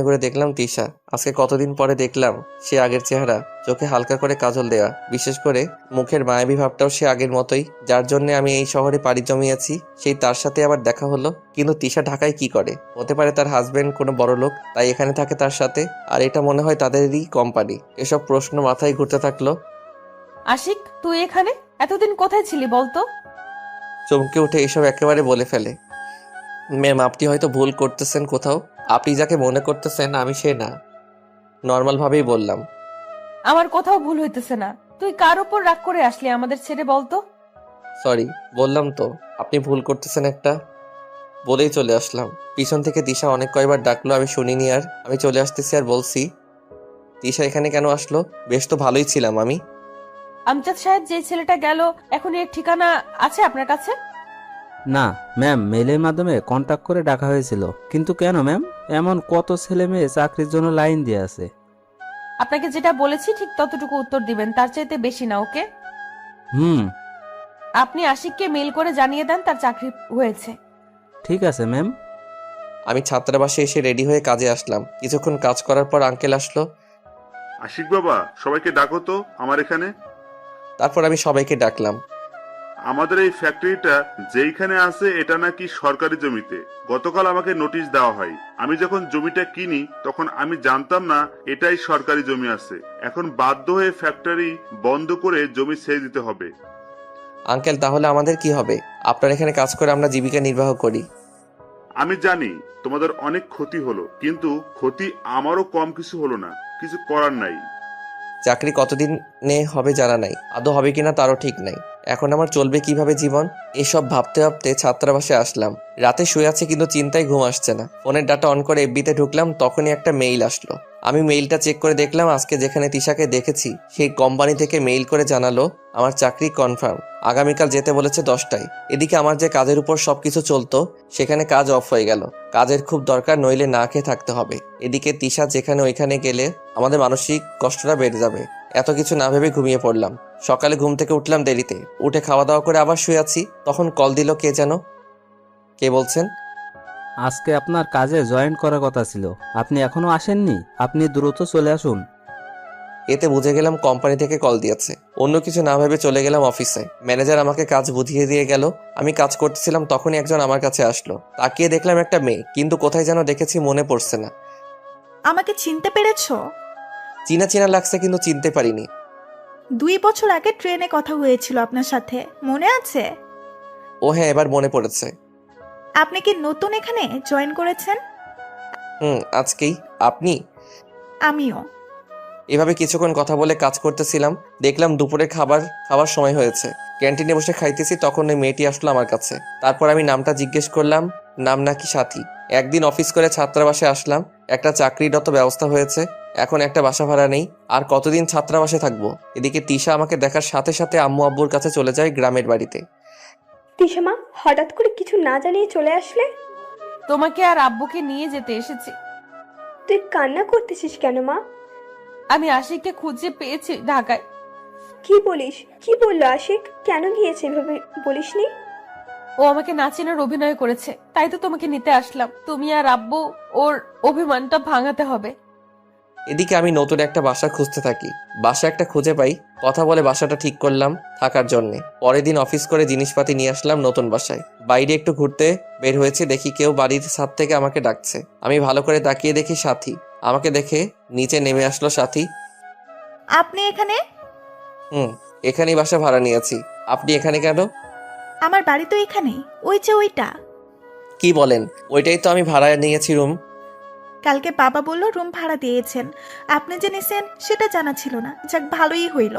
ঘুরে দেখলাম তিশা। আজকে কতদিন পরে দেখলাম সে আগের চেহারা, চোখে হালকা করে কাজল দেয়া, বিশেষ করে মুখের মায়াবী ভাবটাও সে আগের মতোই, যার জন্য আমি এই শহরে পাড়ি জমিয়েছি সেই তার সাথে আবার দেখা হলো। কিন্তু তিশা ঢাকায় কি করে? হতে পারে তার হাজবেন্ড কোনো বড় লোক, তাই এখানে থাকে তার সাথে, আর এটা মনে হয় তাদেরই কোম্পানি। এসব প্রশ্ন মাথায় ঘুরতে থাকলো। আশিক, তুই এখানে এতদিন কোথায় ছিলি বলতো? চমকে উঠে এসব একেবারে বলে ফেলে। ম্যাম, আপনি হয়তো ভুল করতেছেন কোথাও। আপনি যাকে মনে করতেছেন আমি সে না। নর্মাল ভাবেই বললাম। আমার কোথাও ভুল হইতেছে না। তুই কার উপর রাগ করে আসলি আমাদের ছেড়ে বলতো? সরি, বললাম তো আপনি ভুল করতেছেন একটা, বলেই চলে আসলাম। পিছন থেকে তিশা অনেক কয়বার ডাকলো, আমি শুনিনি। আর আমি চলে আসতেছি আর বলছি, তিশা এখানে কেন আসলো? বেশ তো ভালোই ছিলাম আমি। আমজাদ সাহেব, যে ছেলেটা গেল, এখন এর ঠিকানা আছে আপনার কাছে? না ম্যাম, মেলের মাধ্যমে কন্ট্যাক্ট করে ডাকা হয়েছিল। কিন্তু কেন ম্যাম? এমন কত ছেলে মেয়ে চাকরির জন্য লাইন দিয়ে আছে। আপনাকে যেটা বলেছি ঠিক ততটুকু উত্তর দিবেন, তার চাইতে বেশি না, ওকে? হুম, আপনি আশিককে মেল করে জানিয়ে দেন তার চাকরি হয়েছে। ঠিক আছে ম্যাম। আমি ছাত্রাবাসে এসে রেডি হয়ে কাজে আসলাম। কিছুক্ষণ কাজ করার পর আঙ্কেল আসলো। আশিক বাবা, সবাইকে ডাকো তো আমার এখানে। তারপর আমি সবাইকে ডাকলাম। আমাদের এই ফ্যাক্টরিটা যেইখানে আছে এটা নাকি সরকারি জমিতে। গতকাল আমাকে নোটিশ দেওয়া হয়। আমি যখন জমিটা কিনি তখন আমি জানতাম না এটাই সরকারি জমি আছে। এখন বাধ্য হয়ে ফ্যাক্টরি বন্ধ করে জমি ছেড়ে দিতে হবে। আঙ্কেল, তাহলে আমাদের কি হবে? আপনার এখানে কাজ করে আমরা জীবিকা নির্বাহ করি। আমি জানি তোমাদের অনেক ক্ষতি হলো, কিন্তু ক্ষতি আমারও কম কিছু হলো না। কিছু করার নাই। চাকরি কতদিনে হবে জানা নাই, আদৌ হবে কিনা তারও ঠিক নাই। এখন আমার চলবে কিভাবে জীবন, এসব ভাবতে ভাবতে ছাত্রাবাসে আসলাম। রাতে শুয়ে আছি কিন্তু চিন্তায় ঘুম আসছে না। ফোনের ডাটা অন করে এফবিতে ঢুকলাম, তখনই একটা মেইল আসলো। আমি মেইলটা চেক করে দেখলাম আজকে যেখানে তিশাকে দেখেছি সেই কোম্পানি থেকে মেইল করে জানালো আমার চাকরি কনফার্ম, আগামীকাল যেতে বলেছে 10টায়। এদিকে আমার যে কাজের উপর সবকিছু চলতো সেখানে কাজ অফ হয়ে গেল। কাজের খুব দরকার, নইলে না খেয়ে থাকতে হবে। এদিকে তিশা যেখানে ওইখানে গেলে আমাদের মানসিক কষ্টটা বেড়ে যাবে। এত কিছু না ভেবে ঘুমিয়ে পড়লাম। সকালে ঘুম থেকে উঠলাম দেরিতে, উঠে খাওয়া দাওয়া করে আবার শুয়ে আছি। তখন কল দিল কে যেন। কে বলছেন? আজকে আপনার কাজে জয়েন করার কথা ছিল, আপনি এখনো আসেননি। আপনি দ্রুত চলে আসুন। এতে বুঝে গেলাম কোম্পানি থেকে কল দিয়েছে। অন্য কিছু না ভেবে চলে গেলাম অফিসে। ম্যানেজার আমাকে কাজ বুঝিয়ে দিয়ে গেল। আমি কাজ করতেছিলাম, তখনই একজন আমার কাছে আসলো। তাকিয়ে দেখলাম একটা মেয়ে, কিন্তু কোথায় যেন দেখেছি মনে পড়ছে না। আমাকে চিনতে পেরেছো? চিনা চিনা লাগছে কিন্তু চিনতে পারিনি। 2 বছর আগে ট্রেনে কথা হয়েছিল আপনার সাথে, মনে আছে? ও হ্যাঁ, এবার মনে পড়েছে। আপনি কি নতুন এখানে জয়েন করেছেন? আজকেই। আপনি? আমিও। এভাবে কিছুক্ষণ কথা বলে কাজ করতেছিলাম। দেখলাম দুপুরে খাবার সময় হয়েছে। ক্যান্টিনে বসে খাইতেছি, তখন ওই মেয়েটি আসলো আমার কাছে। তারপর আমি নামটা জিজ্ঞেস করলাম। নাম নাকি সাথী। একদিন অফিস করে ছাত্রাবাসে আসলাম, একটা চাকরিরত ব্যবস্থা হয়েছে। এখন একটা বাসা ভাড়া নেই, আর কতদিন ছাত্রাবাসে থাকবো। এদিকে তিশা আমাকে দেখার সাথে সাথে আম্মু আব্বুর কাছে চলে যায় গ্রামের বাড়িতে। তিশা মা, হঠাৎ করে কিছু না জানিয়ে চলে আসলে? তোমাকে আর আব্বুকে নিয়ে যেতে এসেছি। তুই কান্না করতেছিস কেন মা? আমি আশিককে খুঁজে পেয়েছি ঢাকায়। কি বলিস? কি বললো আশিক? কেন গিয়েছে এভাবে বলিসনি? ও আমাকে নাচিনের অভিনয় করেছে, তাই তো তোমাকে নিতে আসলাম। তুমি আর আব্বু ওর অভিমানটা ভাঙাতে হবে। এদিকে আমি নতুন একটা বাসা খুঁজতে থাকি। বাসা একটা খুঁজে পাই, কথা বলে বাসাটা ঠিক করলাম থাকার জন্যে। পরের দিন অফিস করে জিনিসপাতি নিয়ে আসলাম নতুন বাসায়। বাইরে একটু ঘুরতে বের হয়েছে, দেখি কেউ বাড়ির ছাদ থেকে আমাকে ডাকছে। আমি ভালো করে তাকিয়ে দেখি সাথী। আমাকে দেখে নিচে নেমে আসলো সাথী। আপনি এখানে? এখানেই বাসা ভাড়া নিয়েছি। আপনি এখানে কেন? আমার বাড়ি তো এখানেই, ওই যে ওইটা। কি বলেন? ওইটাই তো আমি ভাড়া নিয়েছি রুম। কালকে বাবা বললো রুম ভাড়া দিয়েছেন, আপনি যে নিছেন সেটা জানা ছিল না। যাক, ভালোই হইল।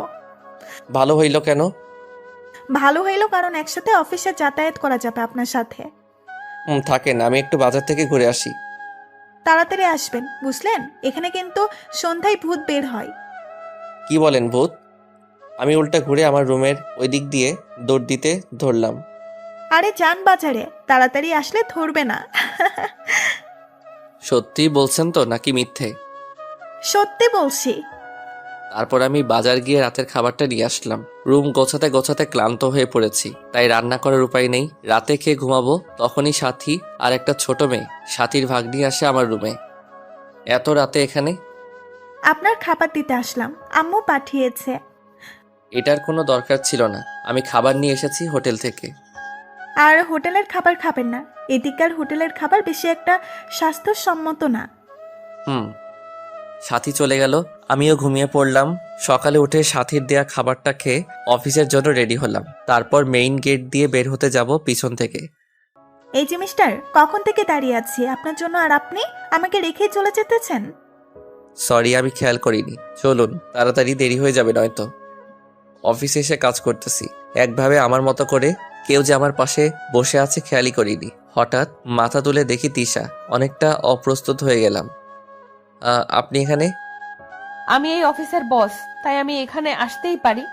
ভালো হইল কেন? ভালো হইল কারণ একসাথে অফিসে যাতায়াত করা যাবে আপনার সাথে। থাকেন, আমি একটু বাজার থেকে ঘুরে আসি। তাড়াতাড়ি আসবেন, বুঝলেন? এখানে কিন্তু সন্ধ্যায় ভূত বের হয়। কি বলেন ভূত? আমি উল্টা ঘুরে আমার রুমের ওই দিক দিয়ে দৌড় দিতে ধরলাম। আরে যান বাজারে, তাড়াতাড়ি আসলে ধরবে না। সত্যি বলছেন তো নাকি মিথ্যে? সত্যি বলছি। তারপর আমি বাজার গিয়ে রাতের খাবারটা নিয়ে আসলাম। রুম গোছাতে গোছাতে ক্লান্ত হয়ে পড়েছি, তাই রান্না করার উপায় নেই। রাতে খেয়ে ঘুমাবো, তখনই সাথী আর একটা ছোট মেয়ে সাথীর ভাগ্নি আসে আমার রুমে। এত রাতে এখানে? আপনার খাবার দিতে আসলাম, আম্মু পাঠিয়েছে। এটার কোনো দরকার ছিল না, আমি খাবার নিয়ে এসেছি হোটেল থেকে। আর হোটেলের খাবার খাবেন না, এদিককার হোটেলের খাবার বেশি একটা স্বাস্থ্যসম্মত না। সাথী চলে গেল, আমিও ঘুমিয়ে পড়লাম। সকালে উঠে সাথীর দেয়া খাবারটা খেয়ে অফিসের জন্য রেডি হলাম। তারপর মেইন গেট দিয়ে বের হতে যাব পিছন থেকে। এই যে মিস্টার, কখন থেকে দাঁড়িয়ে আছি আপনার জন্য, আর আপনি আমাকে রেখেই চলে যেতেছেন। সরি, আমি খেয়াল করিনি। চলুন, তাড়াতাড়ি দেরি হয়ে যাবে নয়তো। অফিসে এসে কাজ করতেছি, একভাবে আমার মতো করে। কেউ যে আমার পাশে বসে আছে খেয়ালই করিনি। হঠাৎ মাথা তুলে দেখি তিশা। অনেকটা অপ্রস্তুত হয়ে গেলাম। আপনি এখানে? আমি এই অফিসের বস, তাই আমি এখানে আসতেই পারি।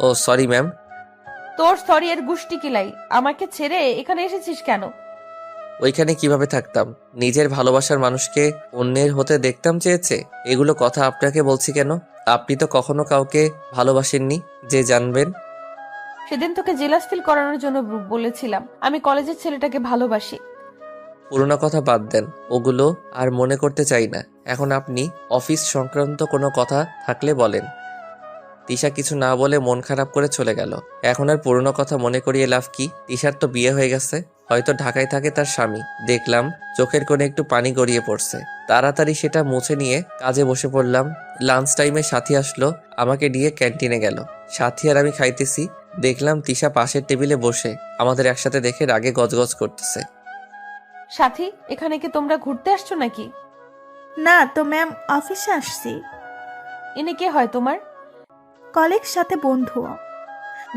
ও সরি ম্যাম। তোর সরি এর গুষ্টি কিলাই, আমাকে ছেড়ে এখানে এসেছিস কেন? ওইখানে কিভাবে থাকতাম? নিজের ভালোবাসার মানুষকে অন্যের হতে দেখতাম চেয়েছে। এগুলো কথা আপনাকে বলছি কেন? আপনি তো কখনো কাউকে ভালোবাসেননি যে জানবেন। সেদিন তোকে জেলাস ফিল করানোর জন্য বলেছিলাম আমি কলেজের ছেলেটাকে ভালোবাসি। পুরোনো কথা বাদ দেন, ওগুলো আর মনে করতে চাই না। এখন আপনি অফিস সংক্রান্ত কোনো কথা থাকলে বলেন। তিশা কিছু না বলে মন খারাপ করে চলে গেল। এখন আর পুরোনো কথা মনে করিয়ে লাভ কি? তিশার তো বিয়ে হয়ে গেছে, হয়তো ঢাকায় থাকে তার স্বামী। দেখলাম চোখের কোণে একটু পানি গড়িয়ে পড়ছে। তাড়াতাড়ি সেটা মুছে নিয়ে কাজে বসে পড়লাম। লাঞ্চ টাইমে সাথী আসলো, আমাকে নিয়ে ক্যান্টিনে গেল। সাথী আর আমি খাইতেছি, দেখলাম তিশা পাশের টেবিলে বসে আমাদের একসাথে দেখে রাগে গজগজ করতেছে। সাথী, এখানে কি তোমরা ঘুরতে আসছো নাকি? না তো ম্যাম, অফিসে আসছি। ইনি কে হয় তোমার? কলিগ সাথে বন্ধু।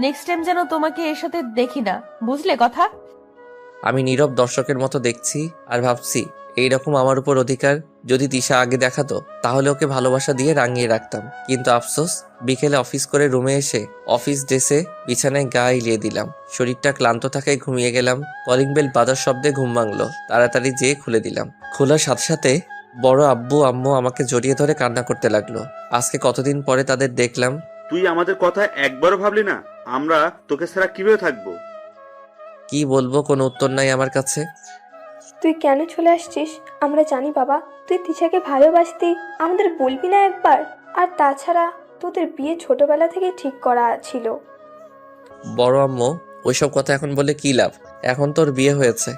নেক্সট টাইম যেন তোমাকে এর সাথে দেখি না, বুঝলে কথা? আমি নীরব দর্শকের মতো দেখছি আর ভাবছি এইরকম আমার উপর অধিকার যদি তিশা আগে দেখাতো তাহলে ওকে ভালোবাসা দিয়ে রাঙিয়ে রাখতাম। কিন্তু আফসোস, বিকেলে অফিস করে রুমে এসে অফিস ড্রেসে বিছানায় গা এলিয়ে দিলাম। শরীরটা ক্লান্ত থাকায় ঘুমিয়ে গেলাম। কলিং বেল বাজার শব্দে ঘুম ভাঙলো। তাড়াতাড়ি যেয়ে খুলে দিলাম। খোলার সাথে সাথে বড় আব্বু আম্মু আমাকে জড়িয়ে ধরে কান্না করতে লাগলো। আজকে কতদিন পরে তাদের দেখলাম। তুই আমাদের কথা একবারও ভাবলি না? আমরা তোকে ছাড়া কিভাবে থাকবো? কি বলবো, কোনো উত্তর নাই আমার কাছে। তুই কেন চলে আসছিস আমরা জানি বাবা। তুই তিশাকে ভালোবাসতি, আমাদের বলবি না একবার? আর তাছাড়া তোদের বিয়ে ছোটবেলা থেকে ঠিক করা ছিল। বড় আম্মু, ওইসব কথা এখন বলে কি লাভ? এখন তোর বিয়ে হয়েছে।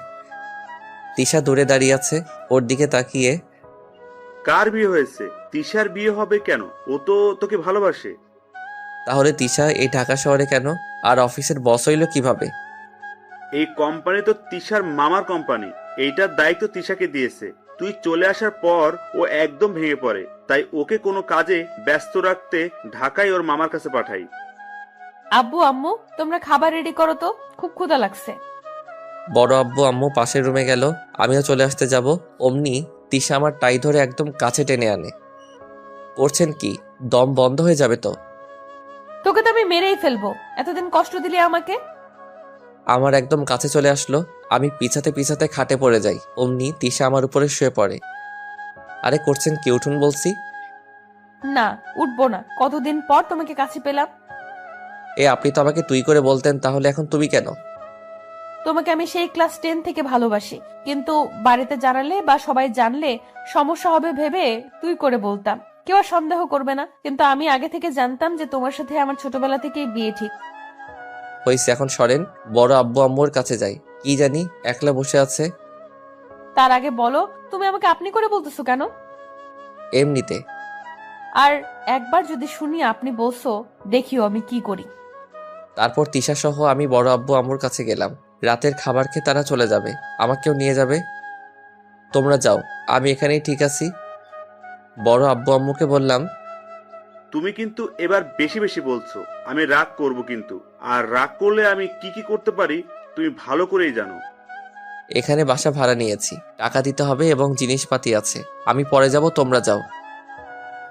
তিশা দূরে দাঁড়িয়ে আছে, ওর দিকে তাকিয়ে। কার বিয়ে হয়েছে? তিশার বিয়ে হবে কেন? ও তো তোকে ভালোবাসে। তাহলে তিশা এই ঢাকা শহরে কেন, আর অফিসের বস হইল কিভাবে? এই কোম্পানি তো তিশার মামার কোম্পানি, এইটার দায়িত্ব তিশাকে দিয়েছে। তুই চলে আসার পর ও একদম ভেঙে পড়ে, তাই ওকে কোনো কাজে ব্যস্ত রাখতে ঢাকায় ওর মামার কাছে পাঠাই। আব্বু আম্মু, তোমরা খাবার রেডি করো তো, খুব ক্ষুধা লাগছে। বড় আব্বু আম্মু পাশের রুমে গেল, আমিও চলে আসতে যাব। অমনি তিশা আমার টাই ধরে একদম কাছে টেনে আনে। করছেন কি? দম বন্ধ হয়ে যাবে তো। তোকে তো আমি মেরেই ফেলবো, এতদিন কষ্ট দিলি আমাকে। আমার একদম কাছে চলে আসলো, আমি পিছাতে পিছাতে খাটে পড়ে যাই। অমনি তিশা আমার উপরে শুয়ে পড়ে। আরে করছেন কি? উঠুন বলছি। না, উঠবো না, কতদিন পর তোমাকে কাছে পেলাম। আপনি তো আমাকে তুই করে বলতেন, তাহলে এখন তুমি কেন? তোমাকে আমি সেই ক্লাস 10 থেকে ভালোবাসি, কিন্তু বাড়িতে জানালে বা সবাই জানলে সমস্যা হবে ভেবে তুই করে বলতাম, কেউ আর সন্দেহ করবে না। কিন্তু আমি আগে থেকে জানতাম যে তোমার সাথে আমার ছোটবেলা থেকেই বিয়ে ঠিক। হয়েছে, এখন সরেন। বড় আব্বু আম্মুর কাছে যাই। কি জানি একলা বসে আছে। তার আগে বলো, তুমি আমাকে আপনি করে বলতেছো কেন? এমনিতে। আর একবার যদি শুনি আপনি বলছো, দেখিও আমি কি করি। তারপর তিশা সহ আমি বড় আব্বু আম্মুর কাছে গেলাম। রাতের খাবার খেয়ে তারা চলে যাবে, আমাকেও নিয়ে যাবে। তোমরা যাও, আমি এখানেই ঠিক আছি। বড় আব্বু আম্মুকে বললাম, তুমি কিন্তু এবার বেশি বেশি বলছো। আমি রাগ করব কিন্তু, আর রাগ করলে আমি কি কি করতে পারি তুমি ভালো করেই জানো। এখানে বাসা ভাড়া নিয়েছি, টাকা দিতে হবে এবং জিনিসপাতি আছে। আমি পরে যাব, তোমরা যাও।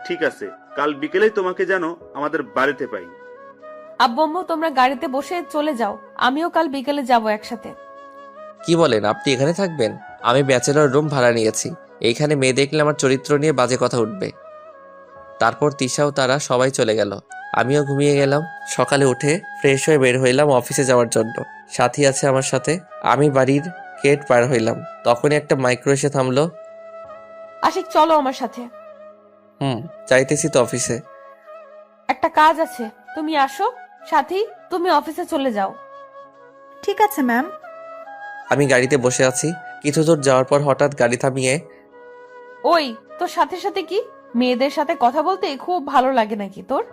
ঠিক আছে, কাল বিকেলেই তোমাকে যেন আমাদের বাড়িতে পাই। আব্বু আম্মু তোমরা গাড়িতে বসে চলে যাও, আমিও কাল বিকেলে যাব একসাথে। কি বলেন, আপনি এখানে থাকবেন? আমি ব্যাচেলর রুম ভাড়া নিয়েছি। এইখানে মেয়ে দেখলে আমার চরিত্র নিয়ে বাজে কথা উঠবে। তারপর তিশাও তারা সবাই চলে গেল। আমিও ঘুমিয়ে গেলাম। সকালে উঠে ফ্রেশ হয়ে বের হইলাম অফিসে যাওয়ার জন্য। সাথী আছে আমার সাথে। আমি বাড়ির গেট পার হইলাম, তখনই একটা মাইক্রো এসে থামলো। আশিক চলো আমার সাথে। চাইতেছি তো অফিসে। একটা কাজ আছে, তুমি আসো। সাথী তুমি অফিসে চলে যাও। ঠিক আছে ম্যাম। আমি গাড়িতে বসে আছি। কিছু দূর যাওয়ার পর হঠাৎ গাড়ি থামিয়ে, ওই তোর সাথে সাথে কি মেয়েদের সাথে কথা বলতে খুব ভালো লাগে নাকি তোর?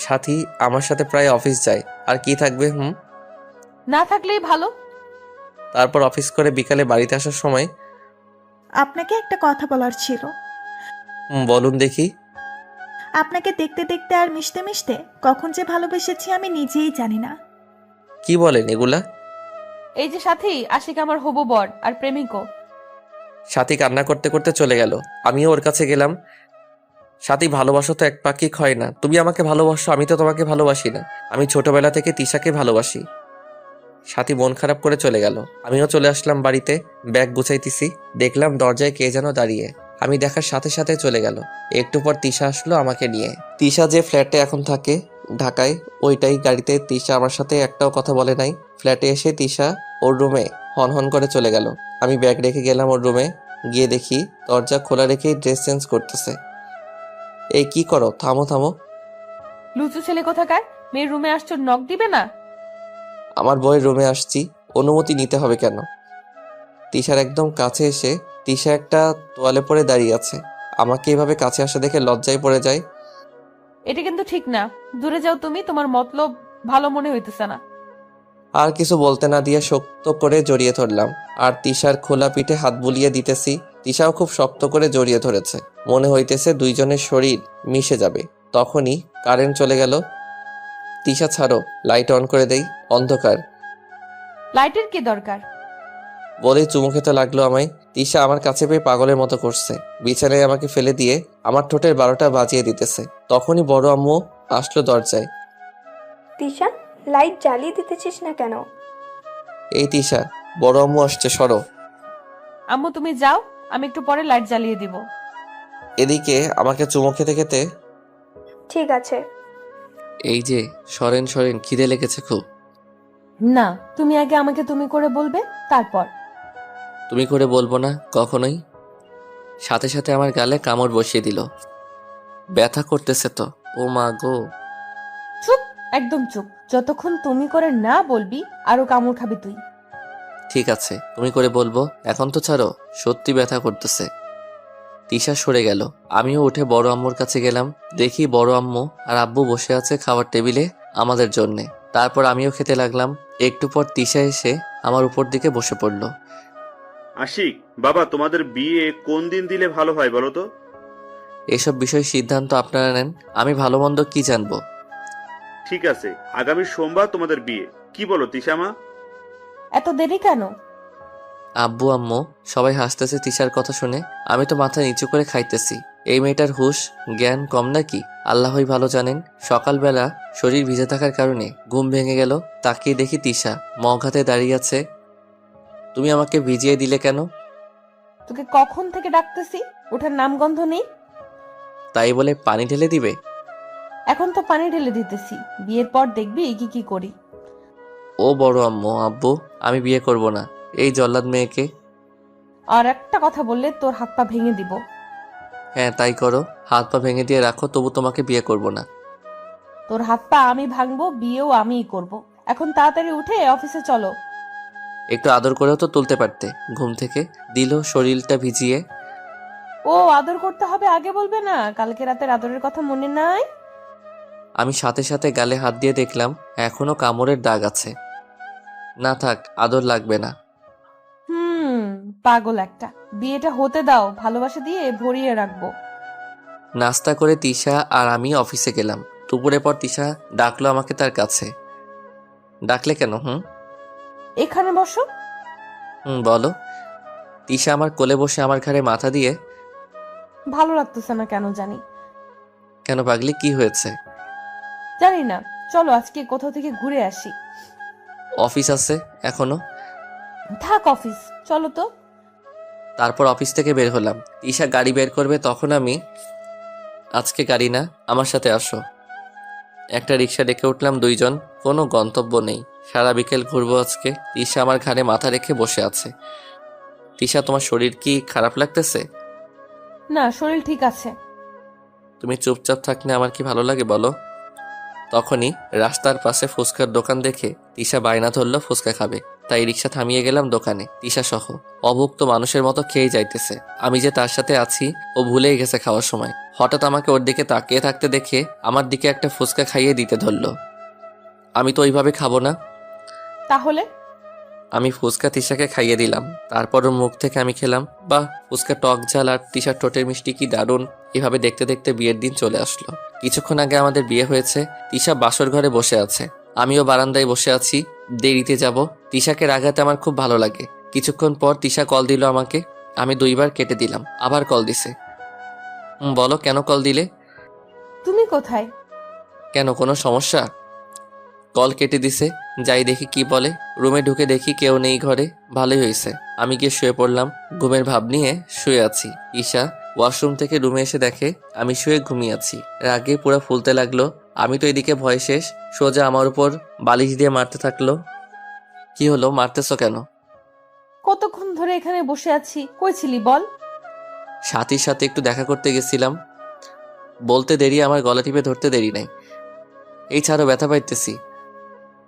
সাথী আমার সাথে প্রায় অফিস যায়, আর কি থাকবে। না থাকলেই ভালো। তারপর অফিস করে বিকালে বাড়িতে আসার সময়, আপনাকে একটা কথা বলার ছিল। বলুন দেখি। আপনাকে দেখতে দেখতে আর মিশতে মিশতে কখন যে ভালোবেসেছি আমি নিজেই জানি না। কি বলেন এগুলা? এই যে সাথী, আশিক আমার হবু বর আর প্রেমিকও। সাথী কান্না করতে করতে চলে গেল। আমিও ওর কাছে গেলাম। সাথী, ভালোবাসা তো এক পাক্ষিক হয় না। তুমি আমাকে ভালোবাসো, আমি তো তোমাকে ভালোবাসি না। আমি ছোটবেলা থেকে তিশাকে ভালোবাসি। সাথী মন খারাপ করে চলে গেল। আমিও চলে আসলাম বাড়িতে। ব্যাগ গুছাইতেছি, দেখলাম দরজায় কে যেন দাঁড়িয়ে। আমি দেখার সাথে সাথে চলে গেল। একটু পর তিশা আসলো আমাকে নিয়ে। তিশা যে ফ্ল্যাটে এখন থাকে ঢাকায়, ওইটাই গাড়িতে। তিশা আমার সাথে একটাও কথা বলে নাই। ফ্ল্যাটে এসে তিশা ওর রুমে হন করে চলে গেল। আমি ব্যাগ রেখে গেলাম ওর রুমে। গিয়ে দেখি দরজা খোলা রেখেই ড্রেস চেঞ্জ করতেছে। এই কি করো, থামো থামো। লুচু ছেলে কোথাকার, মেয়ের রুমে আসছো, নক দিবে না? আমার বউয়ের রুমে আসছি, অনুমতি নিতে হবে কেন? তিশার একদম কাছে এসে তিশা একটা তোয়ালে পরে দাঁড়িয়ে আছে। আমাকে এভাবে কাছে আসা দেখে লজ্জায় পড়ে যায়। এটা কিন্তু ঠিক না, দূরে যাও তুমি, তোমার মতলব ভালো মনে হইতেছে না। আর কিছু বলতে না দিয়ে শক্ত করে জড়িয়ে ধরলাম, আর তিশার খোলা পিঠে হাত বুলিয়ে দিতেছি। তিশাও খুব শক্ত করে জড়িয়ে ধরেছে। মনে হইতেছে দুইজনের শরীর মিশে যাবে। তখনই কারেন্ট চলে গেল। তিশা ছাড়ো, লাইট অন করে দেই, অন্ধকার। লাইটের কি দরকার? বলেই চুমু খেতে লাগলো আমায়। তিশা আমার কাছে পেয়ে পাগলের মতো করছে। বিছানায় আমাকে ফেলে দিয়ে আমার ঠোঁটের 12টা বাজিয়ে দিতেছে। তখনই বড় আম্মু আসলো দরজায়। তিশা, লাইট জ্বালিয়ে দিতেছিস না কেন? এই তিশা, বড় আম্মু আসছে, সরো। আম্মু তুমি যাও, আমি একটু পরে লাইট জ্বালিয়ে দিব। এদিকে আমাকে চুমু খেতে খেতে, ঠিক আছে। এই যে সরেন সরেন, খিদে লেগেছে খুব। না, তুমি আগে আমাকে তুমি করে বলবে, তারপর। তুমি করে বলবো না কখনোই। সাথে সাথে আমার গালে কামড় বসিয়ে দিল। ব্যথা করতেছে তো। ও মা গো। চুপ, একদম চুপ। যতক্ষণ তুমি করে না বলবি আরো কামড় খাবি তুই। ঠিক আছে, তুমি করে বলবো। এখন তো ছাড়ো, সত্যি ব্যথা করতেছে। তিশা সরে গেল। আমিও উঠে বড় আম্মুর কাছে গেলাম। দেখি বড় আম্মু আর আব্বু বসে আছে খাবার টেবিলে আমাদের জন্যে। তারপর আমিও খেতে লাগলাম। একটু পর তিশা এসে আমার উপর দিকে বসে পড়লো। আশিক বাবা, তোমাদের বিয়ে কোন দিন দিলে ভালো হয় বলো তো? এসব বিষয়ে সিদ্ধান্ত আপনারা নেন, আমি ভালো মন্দ কি জানবো। ঠিক আছে, আগামী সোমবার তোমাদের বিয়ে। কি বলো তিশামা? এত দেরি কেন? আব্বু আম্মু সবাই হাসতেছে তিশার কথা শুনে। আমি তো মাথা নিচু করে খাইতেছি। এই মেয়েটার হুঁশ জ্ঞান কম নাকি আল্লাহই ভালো জানেন। সকালবেলা শরীর ভিজে থাকার কারণে ঘুম ভেঙে গেল। তাকিয়ে দেখি তিশা মগ হাতে দাঁড়িয়ে আছে। তুমি আমাকে ভিজিয়ে দিলে কেন? তোকে কখন থেকে ডাকতেছি, ওঠার নাম গন্ধ নেই। তাই বলে পানি ঢেলে দিবে? এখন তো পানি ঢেলে দিতেছি, বিয়ের পর দেখবি কি কি করি। ও বড় আম্মু আব্বু, আমি বিয়ে করব না এই জল্লাদ মেয়েকে। আর একটা কথা বললে তোর হাত পা ভেঙে দিব। হ্যাঁ তাই করো, হাত পা ভেঙে দিয়ে রাখো, তবু তোমাকে বিয়ে করব না। তোর হাত পা আমি ভাঙবো, বিয়েও আমিই করব। এখন তাড়াতাড়ি উঠে অফিসে চলো। একটু আদর করেও তো তুলতে পারতে ঘুম থেকে। দিল শরীরটা ভিজিয়ে। ও আদর করতে হবে আগে বলবে না? কালকে রাতের আদরের কথা মনে নাই? আমি সাথে সাথে গালে হাত দিয়ে দেখলাম এখনো কামড়ের দাগ আছে। না থাক, আদর লাগবে না। পাগল একটা। বিয়েটা হতে দাও, ভালোবাসা দিয়ে ভরিয়ে রাখবো। নাস্তা করে তিশা আর আমি অফিসে গেলাম। দুপুরের পর তিশা ডাকলো আমাকে তার কাছে। ডাকলে কেন? এখানে বসো। বলো। তিশা আমার কোলে বসে আমার ঘাড়ে মাথা দিয়ে, ভালো লাগতেছে না কেন জানি। কেন পাগলি, কি হয়েছে? জানি না, চলো আজকে কোথাও থেকে ঘুরে আসি। অফিস আছে এখনো। থাক অফিস, চলো তো। তারপর অফিস থেকে বের হলাম। তিশা গাড়ি বের করবে, তখন আমি, আজকে গাড়ি না, আমার সাথে আসো। একটা রিক্সা ডেকে উঠলাম, দুইজন। কোনো গন্তব্য নেই, সারা বিকেল ঘুরবো আজকে। তিশা আমার ঘাড়ে মাথা রেখে বসে আছে। তিশা, তোমার শরীর কি খারাপ লাগতেছে? না, শরীর ঠিক আছে। তুমি চুপচাপ থাকলে আমার কি ভালো লাগে বলো? তখনই রাস্তার পাশে ফুচকার দোকান দেখে তিশা বায়না ধরলো ফুচকা খাবে। তাই রিক্সা থামিয়ে গেলাম দোকানে। তিশা সহ অভুক্ত মানুষের মতো খেয়ে যাইতেছে। আমি যে তার সাথে আছি ও ভুলেই গেছে খাওয়ার সময়। হঠাৎ আমাকে ওর দিকে তাকিয়ে থাকতে দেখে আমার দিকে একটা ফুচকা খাইয়ে দিতে ধরলো। আমি তো ওইভাবে খাবো না। তাহলে? আমি ফুচকা তিশাকে খাইয়ে দিলাম। তারপর ওর মুখ থেকে আমি খেলাম। বাহ, ফুচকা টক ঝাল আর তিশার ঠোঁটের মিষ্টি কি দারুণ। এভাবে দেখতে দেখতে বিয়ের দিন চলে আসলো। কিছুক্ষণ আগে আমাদের বিয়ে হয়েছে। তিশা বাসর ঘরে বসে আছে, আমিও বারান্দায় বসে আছি। দেরিতে যাব। তিশাকে রাগাতে আমার খুব ভালো লাগে। কিছুক্ষণ পর তিশা কল দিল আমাকে। আমি 2বার কেটে দিলাম। আবার কল দিছে। বলো, কেন কল দিলে? তুমি কোথায়? কেন, কোনো সমস্যা? কল কেটে দিছে। যাই দেখি কি বলে। রুমে ঢুকে দেখি কেউ নেই ঘরে। ভালোই হয়েছে। আমি গিয়ে শুয়ে পড়লাম। ঘুমের ভাব নিয়ে শুয়ে আছি। ঈশা ওয়াশরুম থেকে রুমে এসে দেখে আমি শুয়ে ঘুমিয়ে আছি। রাগে পুরো ফুলতে লাগলো। আমি তো এদিকে ভয় শেষ। সোজা আমার উপর বালিশ দিয়ে মারতে থাকলো। কি হলো, মারতেছো কেন? কতক্ষণ ধরে এখানে বসে আছি, কই ছিলি বল? সাথীর সাথে একটু দেখা করতে গেছিলাম। বলতে দেরি, আমার গলা টিপে ধরতে দেরি নাই। এই ছাড়ো, ব্যথা পাইতেছি।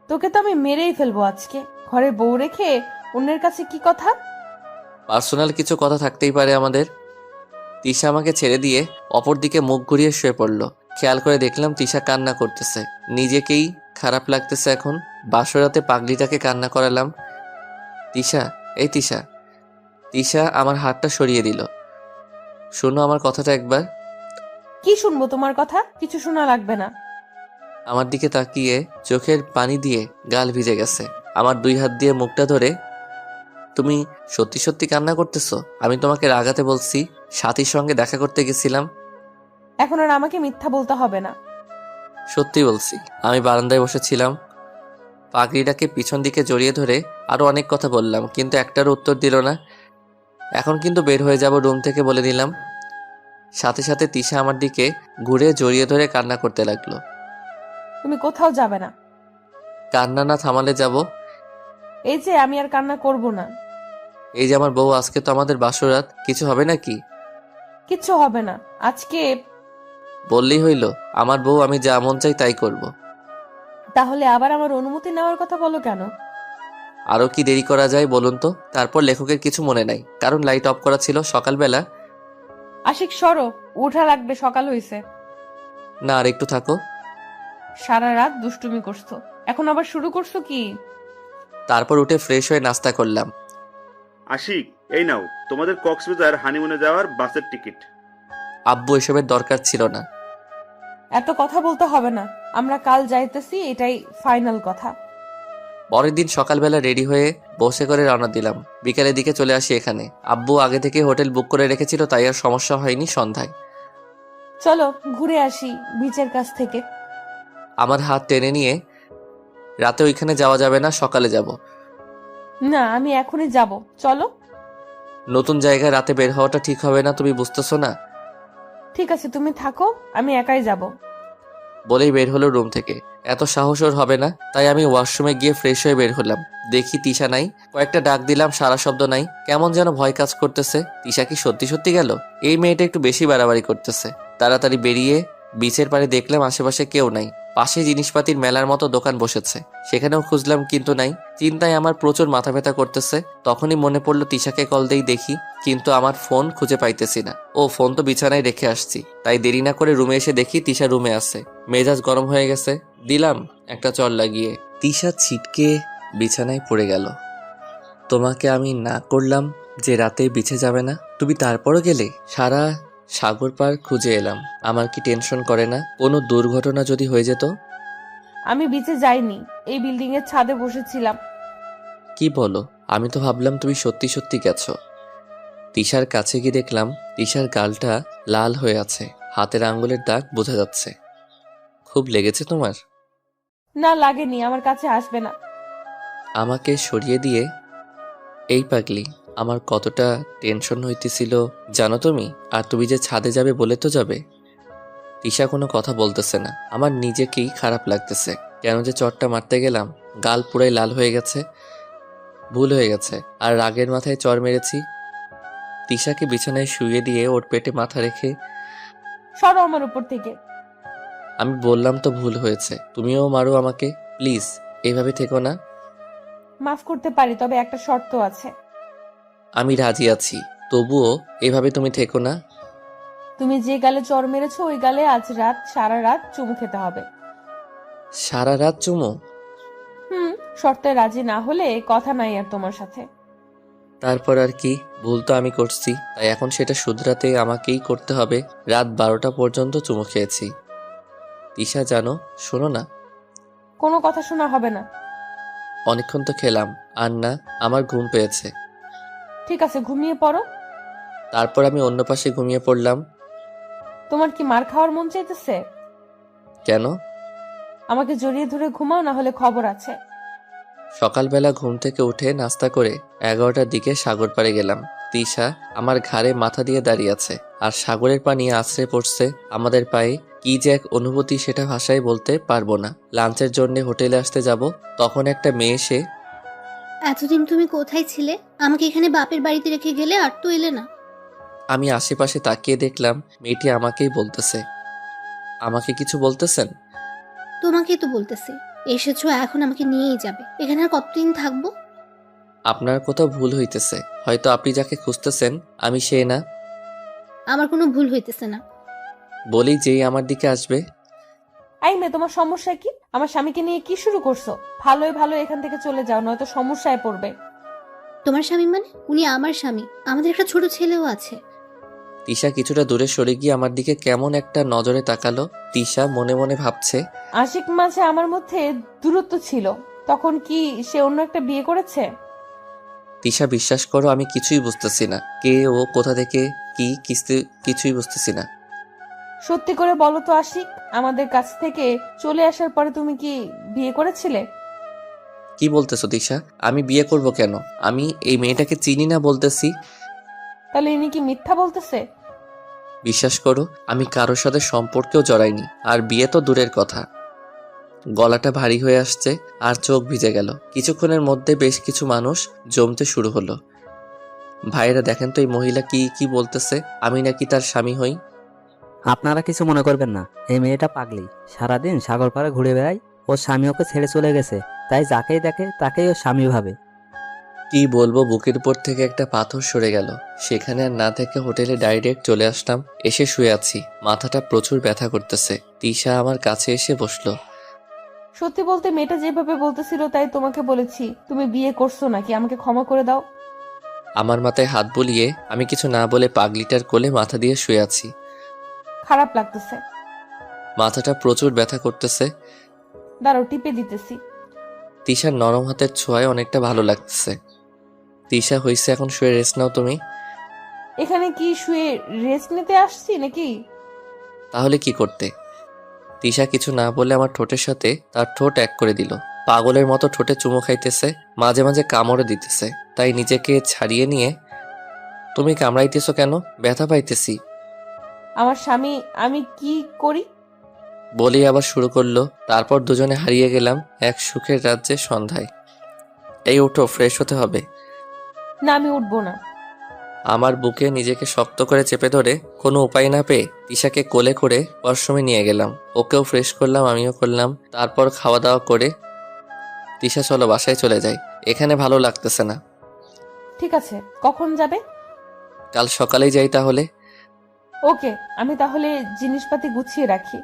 তোকে তো আমি মেরেই ফেলবো আজকে। ঘরে বউ রেখে অন্যের কাছে কি কথা? পার্সোনাল কিছু কথা থাকতেই পারে আমাদের। তিশা আমাকে ছেড়ে দিয়ে অপর দিকে মুখ ঘুরিয়ে শুয়ে পড়লো। খেয়াল করে দেখলাম তিশা কান্না করতেছে। নিজেকেই খারাপ লাগতেছে এখন। বাসরাতে পাগলিটাকে কান্না করালাম। তিশা, এই তিশা। তিশা আমার হাতটা সরিয়ে দিল। শোনো আমার কথাটা একবার। কি শুনবো তোমার কথা? কিছু শোনা লাগবে না। আমার দিকে তাকিয়ে চোখের পানি দিয়ে গাল ভিজে গেছে। আমার 2 হাত দিয়ে মুখটা ধরে, তুমি সত্যি সত্যি কান্না করতেছো? আমি তোমাকে রাগাতে বলছি? সাথীর সঙ্গে দেখা করতে গেছিলাম। এখন আর আমাকে মিথ্যা বলতে হবে না। সত্যি বলছি। আমি বারান্দায় বসেছিলাম। পাগড়িটাকে পিছন দিকে জড়িয়ে ধরে আরো অনেক কথা বললাম, কিন্তু একটারও উত্তর দিল না। এখন কিন্তু বের হয়ে যাব রুম থেকে, বলে দিলাম। সাথে সাথে তিশা আমার দিকে ঘুরে জড়িয়ে ধরে কান্না করতে লাগলো। তুমি কোথাও যাবে না। কান্না না থামালে যাব? এই যে আমি আর কান্না করব না। এই যে আমার বউ, আজকে তো আমাদের বাসরাত, কিছু হবে নাকি? কিচ্ছু হবে না আজকে। বললেই হইল, আমার বউ, আমি যা মন চাই তাই করব। তাহলে আবার আমার অনুমতি নেওয়ার কথা বলো কেন? আরো কি দেরি করা যায় বলুন তো? তারপর লেখকের কিছু মনে নাই, কারণ লাইট অফ করা ছিল সকালবেলা। আশিক সরো, উঠা লাগবে, সকাল হইছে। না, আর একটু থাকো। সারা রাত দুষ্টুমি করছো, এখন আবার শুরু করছো কি? তারপর উঠে ফ্রেশ হয়ে নাস্তা করলাম। আশিক, এই নাও তোমাদের কক্সবাজার হানিমুনে যাওয়ার বাসের টিকিট। আব্বু, এসবের দরকার ছিল না। এত কথা বলতে হবে না, আমরা কাল যাইতেছি, এটাই ফাইনাল কথা। পরের দিন সকালবেলা রেডি হয়ে বসে করে রওনা দিলাম। বিকেলের দিকে চলে আসি এখানে। আব্বু আগে থেকে হোটেল বুক করে রেখেছিল, তাই আর সমস্যা হয়নি সন্ধ্যায়। চলো ঘুরে আসি বিচের কাছ থেকে। আমার হাত টেনে নিয়ে, রাতে ওইখানে যাওয়া যাবে না, সকালে যাব। না, আমি এখনই যাব, চলো। নতুন জায়গায় রাতে বের হওয়াটা ঠিক হবে না, তুমি বুঝতেছো না? ঠিক আছে, তুমি থাকো, আমি একাই যাব। বলেই বের হলো রুম থেকে। এত সাহস ওর হবে না, তাই আমি ওয়াশরুমে গিয়ে ফ্রেশ হয়ে বের হলাম। দেখি তিশা নাই। কয়েকটা ডাক দিলাম, সারা শব্দ নাই। কেমন যেন ভয় কাজ করতেছে। তিশা কি সত্যি সত্যি গেল? এই মেয়েটা একটু বেশি বাড়াবাড়ি করতেছে। তাড়াতাড়ি বেরিয়ে বিচের পাড়ে দেখলাম আশেপাশে কেউ নাই। পাশে জিনিসপাতির মেলার মতো দোকান বসেছে, সেখানেও খুঁজলাম কিন্তু নাই। চিন্তায় আমার প্রচুর মাথা ব্যথা করতেছে। তখনই মনে পড়লো তিশাকে কল দেই দেখি, কিন্তু আমার ফোন খুঁজে পাইতেছি না। ও, ফোন তো বিছানায় রেখে আসছি। তাই দেরি না করে রুমে এসে দেখি তিশা রুমে আছে। মেজাজ গরম হয়ে গেছে, দিলাম একটা চড় লাগিয়ে। তিশা ছিটকে বিছানায় পড়ে গেল। তোমাকে আমি না করলাম যে রাতে বিছে যাবে না, তুমি তারপরও গেলে। সারা সাগর পার খুঁজে এলাম। আমার কি টেনশন করে না? কোনো দুর্ঘটনা যদি হয়ে যেত? আমি বিচে যাইনি, এই বিল্ডিং এর ছাদে বসেছিলাম। কি বলো? আমি তো ভাবলাম তুমি সত্যি সত্যি গেছো। তিশার কাছে গিয়ে দেখলাম তিশার গালটা লাল হয়ে আছে, হাতের আঙ্গুলের দাগ বোঝা যাচ্ছে। খুব লেগেছে তোমার? না লাগেনি, আমার কাছে আসবে না। আমাকে সরিয়ে দিয়ে, এই পাগলি, আমার কতটা টেনশন হইতেছিল জানো তুমি? আর তুমি যে ছাদে যাবে বলে তো যাবে। তিশা কোনো কথা বলতেছে না। আমার নিজেকেই খারাপ লাগতেছে, কেন যে চটটা মারতে গেলাম। গাল পুরাই লাল হয়ে গেছে। ভুল হয়ে গেছে, আর রাগের মাথায় চড় মেরেছি। তিশাকে বিছানায় শুইয়ে দিয়ে ওর পেটে মাথা রেখে, সরো আমার উপর থেকে। আমি বললাম তো ভুল হয়েছে, তুমিও মারো আমাকে প্লিজ, এভাবে থেকো না। মাফ করতে পারি, তবে একটা শর্ত আছে। আমি রাজি আছি, তবুও এভাবে তুমি থেকো না। তুমি যে গালে চড় মেরেছো ওই গালে আজ রাত সারা রাত চুমু খেতে হবে। সারা রাত চুমো? শর্তে রাজি না হলে কথা নাই আর তোমার সাথে। তারপর আর কি, ভুল তো আমি করছি, তাই এখন সেটা শুধরাতে আমাকেই করতে হবে। রাত 12টা পর্যন্ত চুমু খেয়েছি। তিশা জানো, শোনো না। কোনো কথা শোনা হবে না। অনেকক্ষণ তো খেলাম, আর না, আমার ঘুম পেয়েছে। ঠিক আছে, ঘুমিয়ে পড়ো। তারপর আমি অন্য পাশে ঘুমিয়ে পড়লাম। তোমার কি মার খাওয়ার মন চাইতেছে? কেন? আমাকে জড়িয়ে ধরে ঘুমাও, না হলে খবর আছে। সকালবেলা ঘুম থেকে উঠে নাস্তা করে 11টার দিকে সাগর পাড়ে গেলাম। তিশা আমার ঘাড়ে মাথা দিয়ে দাঁড়িয়ে আছে, আর সাগরের পানি আছড়ে পড়ছে আমাদের পায়ে। কি যে এক অনুভূতি সেটা ভাষায় বলতে পারবো না। লাঞ্চের জন্য হোটেলে আসতে যাব, তখন একটা মেয়ে এসে, এতদিন তুমি কোথায় ছিলে? আমাকে এখানে বাপের বাড়িতে রেখে গেলে, আর তো এলে না। আমি আশেপাশে তাকিয়ে দেখলাম মেয়েটি আমাকেই বলতেছে। আমাকে কিছু বলতেছেন? তোমাকেই তো বলতেছি, এসেছো এখন আমাকে নিয়েই যাবে। এখানে আর কতদিন থাকবো? আপনার কোথাও ভুল হইতেছে, হয়তো আপনি যাকে খুঁজতেছেন আমি সে না। আমার কোনো ভুল হইতেছে না। বলি যেই আমার দিকে আসবে। এই মেয়ে, তোমার সমস্যা কি? আমার স্বামীকে নিয়ে কি শুরু করছো? ভালোই ভালো এখান থেকে চলে যাও, নয়তো সমস্যায় পড়বে। তোমার স্বামী মানে? উনি আমার স্বামী, আমাদের একটা ছোট ছেলেও আছে। তিশা কিছুটা দূরে সরে গিয়ে আমার দিকে কেমন একটা নজরে তাকালো। তিশা মনে মনে ভাবছে, আশিক মাঝে আমার মধ্যে দূরত্ব ছিল, তখন কি সে অন্য একটা বিয়ে করেছে? তিশা বিশ্বাস করো, আমি কিছুই বুঝতেছি না। কে ও, কোথা থেকে, কি কিছুই বুঝতেছি না। সত্যি করে বলো তো আশিক, আমাদের কাছ থেকে চলে আসার পরে তুমি কি বিয়ে করেছিলে? কি বলতেছো তিশা? আমি বিয়ে করব কেন? আমি এই মেয়েটাকে চিনি না বলতেছি। তাহলে ইনি কি মিথ্যা বলতেছে? বিশ্বাস করো, আমি কারোর সাথে সম্পর্কেও জড়াইনি, আর বিয়ে তো দূরের কথা। গলাটা ভারী হয়ে আসছে, আর চোখ ভিজে গেল। কিছুক্ষণের মধ্যে বেশ কিছু মানুষ জমতে শুরু হলো। ভাইয়েরা দেখেন তো এই মহিলা কি কি বলতেছে, আমি নাকি তার স্বামী হই। আপনারা কিছু মনে করবেন না, এই মেয়েটা পাগলি। সারাদিন সাগর পাড়ে ঘুরে বেড়ায়। ওর স্বামী ওকে ছেড়ে চলে গেছে, তাই যাকেই দেখে তাকেই ওর স্বামী ভাবে। কি বলবো, বুকের উপর থেকে একটা পাথর সরে গেল। সেখানে আর না থেকে হোটেলে ডাইরেক্ট চলে আসলাম। এসে শুয়ে আছি, মাথাটা প্রচুর ব্যথা করতেছে। তিশা আমার কাছে এসে বসলো। সত্যি বলতে মেয়েটা যেভাবে বলতেছিল তাই তোমাকে বলেছি। তুমি বিয়ে করছো নাকি, আমাকে ক্ষমা করে দাও। আমার মাথায় হাত বুলিয়ে আমি কিছু না বলে পাগলিটার কোলে মাথা দিয়ে শুয়ে আছি। খারাপ লাগতেছে। মাথাটা প্রচুর ব্যথা করতেছে। দাঁড়াও, টিপে দিতেছি। তিশার নরম হাতের ছোঁয়ায় অনেকটা ভালো লাগতেছে। তিশা হইছে, এখন শুয়ে রেস্ট নাও তুমি। এখানে কি শুয়ে রেস্ট নিতে আসছি নাকি? তাহলে কি করতে? তিশা কিছু না বলে আমার ঠোঁটের সাথে তার ঠোঁট এক করে দিল। পাগলের মতো ঠোঁটে চুমু খাইতেছে, মাঝে মাঝে কামড়ে দিতেছে। তাই নিজেকে ছাড়িয়ে নিয়ে, তুমি কামড়াইতেছো কেন? ব্যথা পাইতেছি। আমার স্বামী, আমি কি করি? বলি আবার শুরু করলো। তারপর দুজনে হারিয়ে গেলাম এক সুখের রাজ্যে সন্ধ্যায়। এই উঠো, ফ্রেশ হতে হবে। না, আমি উঠবো না। আমার বুকে নিজেকে শক্ত করে চেপে ধরে কোনো উপায় না পেয়ে তিশাকে কোলে করে ওয়াশরুমে নিয়ে গেলাম। ওকেও ফ্রেশ করলাম, আমিও করলাম। তারপর খাওয়া দাওয়া করে, তিশা চলো বাসায় চলে যাই, এখানে ভালো লাগতেছে না। ঠিক আছে, কখন যাবে? কাল সকালেই যাই তাহলে। ওকে, আমি তাহলে জিনিসপাতি গুছিয়ে রাখি।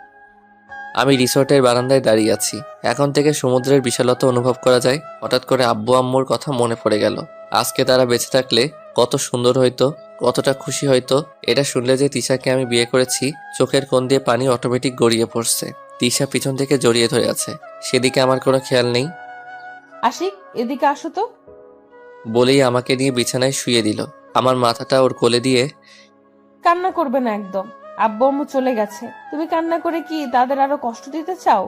আমি রিসোর্টের বারান্দায় দাঁড়িয়ে আছি। এখন থেকে সমুদ্রের বিশালতা অনুভব করা যায়। হঠাৎ করে আব্বু আম্মুর কথা মনে পড়ে গেল। আজকে তারা বেঁচে থাকলে কত সুন্দর হইতো, কতটা খুশি হইতো। এটা শুনলে যে তিশাকে আমি বিয়ে করেছি, চোখের কোণ দিয়ে পানি অটোমেটিক গড়িয়ে পড়ছে। তিশা পিছন থেকে জড়িয়ে ধরে আছে, সেদিকে আমার কোনো খেয়াল নেই। আশিক, এদিকে আসো তো। বলেই আমাকে নিয়ে বিছানায় শুয়ে দিল। আমার মাথাটা ওর কোলে দিয়ে, কান্না করবে না একদম। আব্বু আম্মু চলে গেছে, তুমি কান্না করে কি তাদের আরো কষ্ট দিতে চাও?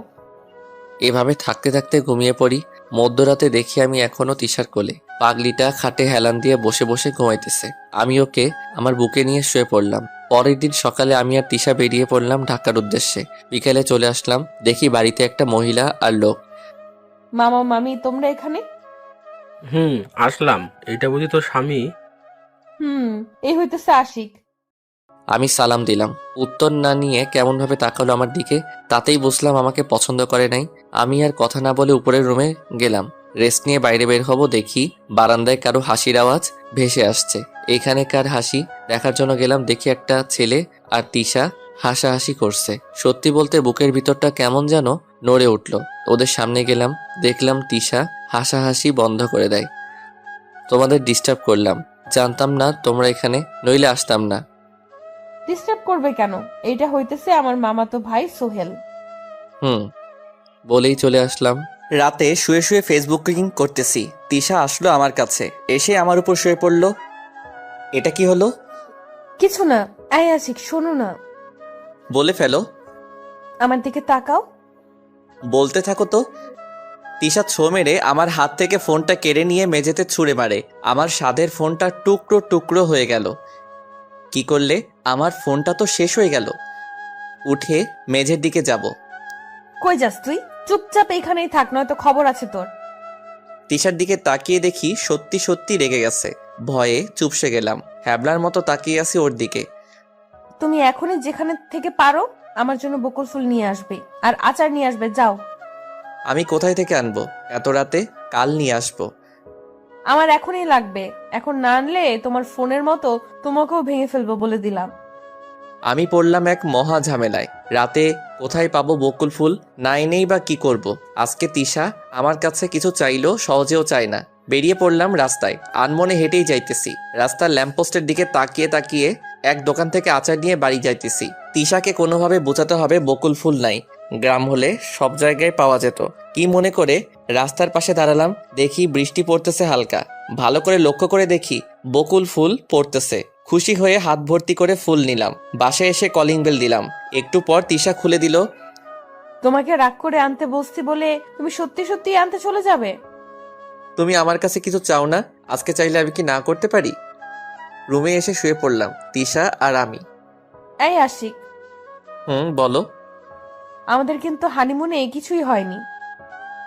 এভাবে থাকতে থাকতে ঘুমিয়ে পড়ি। মধ্যরাতে দেখি আমি এখনো তিশার কোলে। পাগলিটা খাটে হেলান দিয়ে বসে বসে ঘুমাইতেছে। আমি ওকে আমার বুকে নিয়ে শুয়ে পড়লাম। পরের দিন সকালে আমি আর তিশা বেরিয়ে পড়লাম ঢাকার উদ্দেশ্যে। বিকেলে চলে আসলাম, দেখি বাড়িতে একটা মহিলা আর লোক। মামা মামি তোমরা এখানে? আসলাম। এটা বুঝি তোর স্বামী? এই হইতেছে আশিক। আমি সালাম দিলাম। উত্তর না নিয়ে কেমনভাবে তাকালো আমার দিকে, তাতেই বুঝলাম আমাকে পছন্দ করে নাই। আমি আর কথা না বলে উপরের রুমে গেলাম। রেস্ট নিয়ে বাইরে বের হব, দেখি বারান্দায় কারো হাসির আওয়াজ ভেসে আসছে। এখানে কার হাসি দেখার জন্য গেলাম, দেখি একটা ছেলে আর তিশা হাসাহাসি করছে। সত্যি বলতে বুকের ভিতরটা কেমন যেন নড়ে উঠল। ওদের সামনে গেলাম, দেখলাম তিশা হাসাহাসি বন্ধ করে দেয়। তোমাদের ডিস্টার্ব করলাম, জানতাম না তোমরা এখানে, নইলে আসতাম না। ডিস্টার্ব করবে কেন? এইটা হইতেছে আমার মামাতো ভাই সোহেল। বলেই চলে আসলাম। রাতে শুয়ে শুয়ে ফেসবুকিং করতেছি, তিশা আসলো আমার কাছে, এসে আমার উপর শুয়ে পড়লো। এটা কি হলো? কিছু না। এই আশিক শোনো না। বলে ফেলো। আমার দিকে তাকাও। বলতে থাকো তো। তিশা ছো মেরে আমার হাত থেকে ফোনটা কেড়ে নিয়ে মেঝেতে ছুঁড়ে মারে। আমার স্বাদের ফোনটা টুকরো টুকরো হয়ে গেল। কি করলে? আমার ফোনটা তো শেষ হয়ে গেল। উঠে মেঝের দিকে যাব। কই যাস তুই? চুপচাপ এখানেই থাক, নয়তো খবর আছে তোর। তিশার দিকে তাকিয়ে দেখি সত্যি সত্যি রেগে গেছে। ভয়ে চুপসে গেলাম, হ্যাবলার মতো তাকিয়ে আছি ওর দিকে। তুমি এখনই যেখানে থেকে পারো আমার জন্য বকুল ফুল নিয়ে আসবে আর আচার নিয়ে আসবে, যাও। আমি কোথায় থেকে আনবো এত রাতে? কাল নিয়ে আসবো। আমার এখনই লাগবে, এখন না আনলে তোমার ফোনের মতো তোমাকেও ভেঙে ফেলবো বলে দিলাম। আমি পড়লাম এক মহা ঝামেলায়। রাতে কোথায় পাবো বকুল ফুল? না এনেই বা কি করব? আজকে তিশা আমার কাছে কিছু চাইলো, সহজেও চায় না। বেরিয়ে পড়লাম রাস্তায়, আনমনে হেঁটেই যাইতেছি। রাস্তার ল্যাম্পপোস্টের দিকে তাকিয়ে তাকিয়ে এক দোকান থেকে আচার নিয়ে বাড়ি যাইতেছি। তিশাকে কোনোভাবে বোঝাতে হবে বকুল ফুল নাই, গ্রাম হলে সব জায়গায় পাওয়া যেত। কি মনে করে রাস্তার পাশে দাঁড়ালাম, দেখি বৃষ্টি পড়তেছে হালকা। ভালো করে লক্ষ্য করে দেখি বকুল ফুল পড়তেছে। খুশি হয়ে হাত ভর্তি করে ফুল নিলাম। বাসায় এসে কলিং বেল দিলাম। একটু পর তিশা খুলে দিল। তোমাকে রাগ করে আনতে বসছি বলে তুমি সত্যি সত্যি আনতে চলে যাবে? তুমি আমার কাছে কিছু চাও না? আজকে চাইলে আমি কি না করতে পারি? রুমে এসে শুয়ে পড়লাম, তিশা আর আমি। এই আশিক, বলো। আমাদের কিন্তু হানিমুনে কিছুই হয়নি।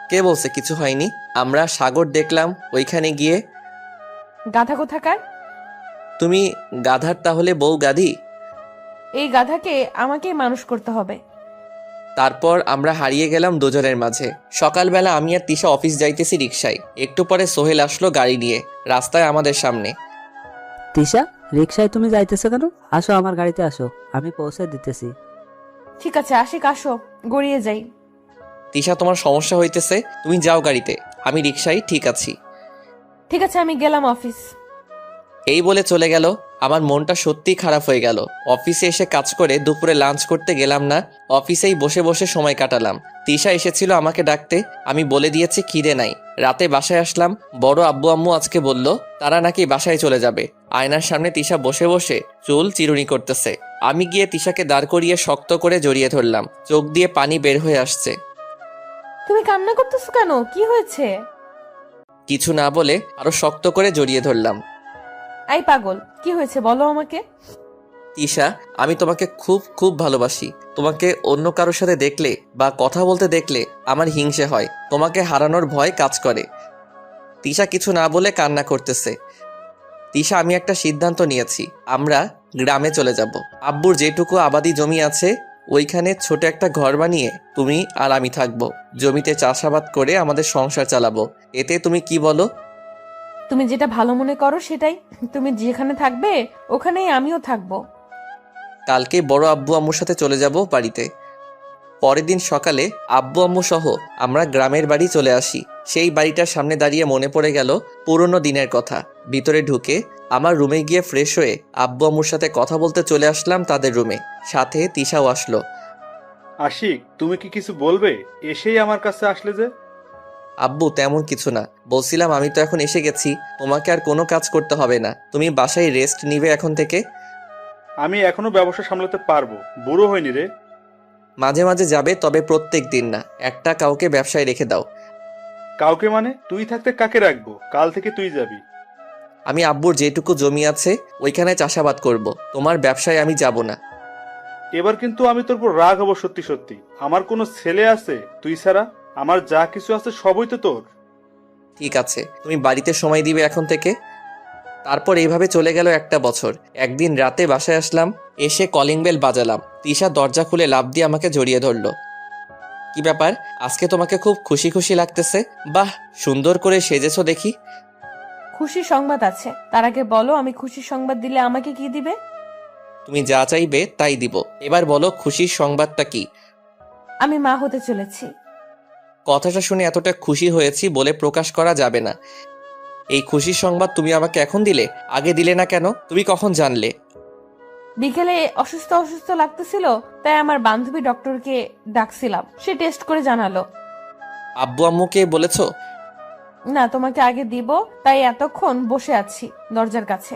কে বলছে কিছু হয়নি? আমরা সাগর দেখলাম ওইখানে গিয়ে। গাধা কোথাকার! তুমি গাধার তাহলে বউ গাধি? এই গাধাকে আমাকেই মানুষ করতে হবে। তারপর আমরা হারিয়ে গেলাম দুজনের মাঝে। সকালবেলা আমি আর তিশা অফিস যাইতেছি রিক্সায়। একটু পরে সোহেল আসলো গাড়ি নিয়ে, রাস্তায় আমাদের সামনে। তিশা, রিক্সায় তুমি যাইতেছো কেন? আসো আমার গাড়িতে আসো, আমি পৌঁছে দিতেছি। ঠিক আছে আশিক, আসো গড়িয়ে যাই। তিশা, তোমার সমস্যা হইতেছে, তুমি যাও গাড়িতে, আমি রিক্সায় ঠিক আছি। ঠিক আছে, আমি গেলাম অফিস। এই বলে চলে গেল। আমার মনটা সত্যি খারাপ হয়ে গেল। অফিসে এসে কাজ করে দুপুরে লাঞ্চ করতে গেলাম না, অফিসেই বসে বসে সময় কাটালাম। তিশা এসেছিল আমাকে ডাকতে, আমি বলে দিয়েছি খিদে নাই। রাতে বাসায় আসলাম, বড় আব্বু আম্মু আজকে বলল তারা নাকি বাসায় চলে যাবে। আয়নার সামনে তিশা বসে বসে চুল চিরুনি করতেছে। আমি গিয়ে তিশাকে দাঁড় করিয়ে শক্ত করে জড়িয়ে ধরলাম, চোখ দিয়ে পানি বের হয়ে আসছে। তুমি কান্না করতেছো কেন? কি হয়েছে? কিছু না বলে আরো শক্ত করে জড়িয়ে ধরলাম। এই পাগল, কি হয়েছে বলো আমাকে। তিশা, আমি তোমাকে খুব খুব ভালোবাসি। তোমাকে অন্য কারোর সাথে দেখলে বা কথা বলতে দেখলে আমার হিংসে হয়, তোমাকে হারানোর ভয় কাজ করে। তিশা কিছু না বলে কান্না করতেছে। তিশা, আমি একটা সিদ্ধান্ত নিয়েছি, আমরা গ্রামে চলে যাব। আব্বুর যেটুকু আবাদি জমি আছে ওইখানে ছোট একটা ঘর বানিয়ে তুমি আর আমি থাকবো। জমিতে চাষাবাদ করে আমাদের সংসার চালাবো। এতে তুমি কি বলো? তুমি যেটা ভালো মনে করো সেটাই। তুমি যেখানে থাকবে ওখানেই আমিও থাকবো। কালকে বড় আব্বু আম্মুর সাথে চলে যাব বাড়িতে। পরের দিন সকালে আব্বু আম্মু সহ আমরা গ্রামের বাড়ি চলে আসি। সেই বাড়িটার সামনে দাঁড়িয়ে মনে পড়ে গেল পুরনো দিনের কথা। ভিতরে ঢুকে আমার রুমে গিয়ে ফ্রেশ হয়ে আব্বু আম্মুর সাথে কথা বলতে চলে আসলাম তাদের রুমে। সাথে তিশাও আসলো। আশিক, তুমি কি কিছু বলবে? এসেই আমার কাছে আসলে যে? আব্বু, তেমন কিছু না, বলছিলাম আমি তো এখন এসে গেছি, তোমাকে আর কোনো কাজ করতে হবে না, তুমি বাসায় রেস্ট নিবে এখন থেকে। আমি এখনো ব্যবসা সামলাতে পারবো, বুড়ো হয়নি রে। মাঝে মাঝে যাবে, তবে প্রত্যেক দিন না। একটা কাউকে ব্যবসায় রেখে দাও। কাউকে মানে? তুই থাকতে কাকে রাখবো? কাল থেকে তুই যাবি। আমি আব্বুর যেটুকু জমি আছে ওইখানে চাষাবাদ করব। তোমার ব্যবসায় আমি যাব না। এবার কিন্তু আমি তোর উপর রাগ হবো সত্যি সত্যি। আমার কোনো ছেলে আছে তুই ছাড়া? আমার যা কিছু আছে সবই তো তোর। ঠিক আছে, তুমি বাড়িতে সময় দিবে এখন থেকে। তারপর এইভাবে চলে গেল একটা বছর। একদিন রাতে বাসায় আসলাম, এসে কলিং বেল বাজালাম। তিশা দরজা খুলে লাফ দিয়ে আমাকে জড়িয়ে ধরলো। কি ব্যাপার, আজকে তোমাকে খুব খুশি খুশি লাগতেছে? বাহ, সুন্দর করে সেজেছো দেখি। খুশি সংবাদ আছে, তার আগে বলো আমি খুশি সংবাদ দিলে আমাকে কি দিবে? তুমি যা চাইবে তাই দিব। এবার বলো খুশির সংবাদটা কি? আমি মা হতে চলেছি। কথাটা শুনে এতটা খুশি হয়েছি বলে প্রকাশ করা যাবে না। এই খুশির সংবাদ তুমি আমাকে এখন দিলে, আগে দিলে না কেন? তুমি কখন জানলে? বিকেলে অসুস্থ অসুস্থ লাগতেছিল, তাই আমার বান্ধবী ডক্টরকে ডাকছিলাম, সে টেস্ট করে জানালো। আব্বু আম্মুকে বলেছো? না, তোমাকে আগে দিব, তাই এতক্ষণ বসে আছি দরজার কাছে।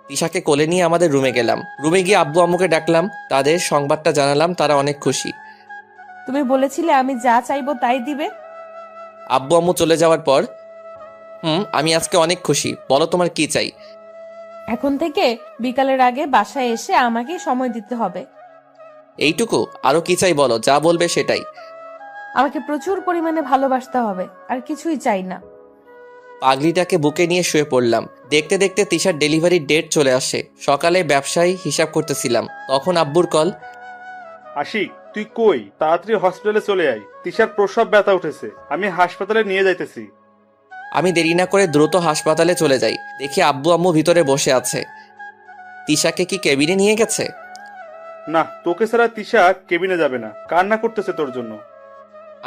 তিশাকে কোলে নিয়ে আমাদের রুমে গেলাম। রুমে গিয়ে আব্বু আম্মুকে ডাকলাম, তাদের সংবাদটা জানালাম। তারা অনেক খুশি। তুমি বলেছিলে আমি যা চাইবো তাই দিবে। আব্বু আম্মু চলে যাওয়ার পর আমি আজকে অনেক খুশি। বলো তোমার কি চাই? এখন থেকে বিকালের আগে বাসায় এসে আমাকে সময় দিতে হবে। এইটুকু? আরো কি চাই বলো, যা বলবে সেটাই। আমাকে প্রচুর পরিমাণে ভালোবাসতে হবে, আর কিছুই চাই না। পাগলিটাকে বুকে নিয়ে শুয়ে পড়লাম। দেখতে দেখতে তিশার ডেলিভারির ডেট চলে আসে। সকালে ব্যবসায় হিসাব করতেছিলাম, তখন আব্বুর কল। আশিক, তুই কই? তাড়াতাড়ি হসপিটালে চলে আয়, তিশার প্রসব ব্যথা উঠেছে, আমি হাসপাতালে নিয়ে যাইতেছি। আমি দেরি না করে দ্রুত হাসপাতালে চলে যাই। দেখি আব্বু আম্মু ভিতরে বসে আছে। তিশাকে কি কেবিনে নিয়ে গেছে? না, তোকে ছাড়া তিশা কেবিনে যাবে না, কান্না করতেছে তোর জন্য।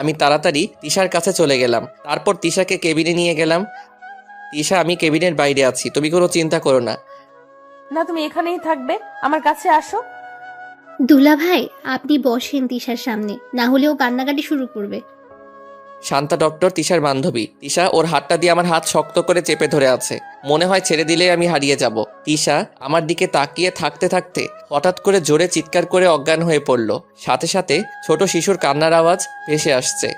আমি তাড়াতাড়ি তিশার কাছে চলে গেলাম। তারপর তিশাকে কেবিনে নিয়ে গেলাম। তিশা, আমি কেবিনের বাইরে আছি, তুমি কোনো চিন্তা করো না। না, তুমি এখানেই থাকবে, আমার কাছে আসো। দুলা ভাই, আপনি বসেন তিশার সামনে, না হলেও কান্নাকাটি শুরু করবে। শান্তা ডক্টর তিশার বান্ধবী। তিশা ওর হাতটা দিয়ে আমার হাত শক্ত করে চেপে ধরে আছে। মনে হয় ছেড়ে দিলে আমি হারিয়ে যাব। তিশা আমার দিকে তাকিয়ে থাকতে থাকতে হঠাৎ করে জোরে চিৎকার করে অজ্ঞান হয়ে পড়ল। সাথে সাথে ছোট শিশুর কান্নার আওয়াজ ভেসে আসছে।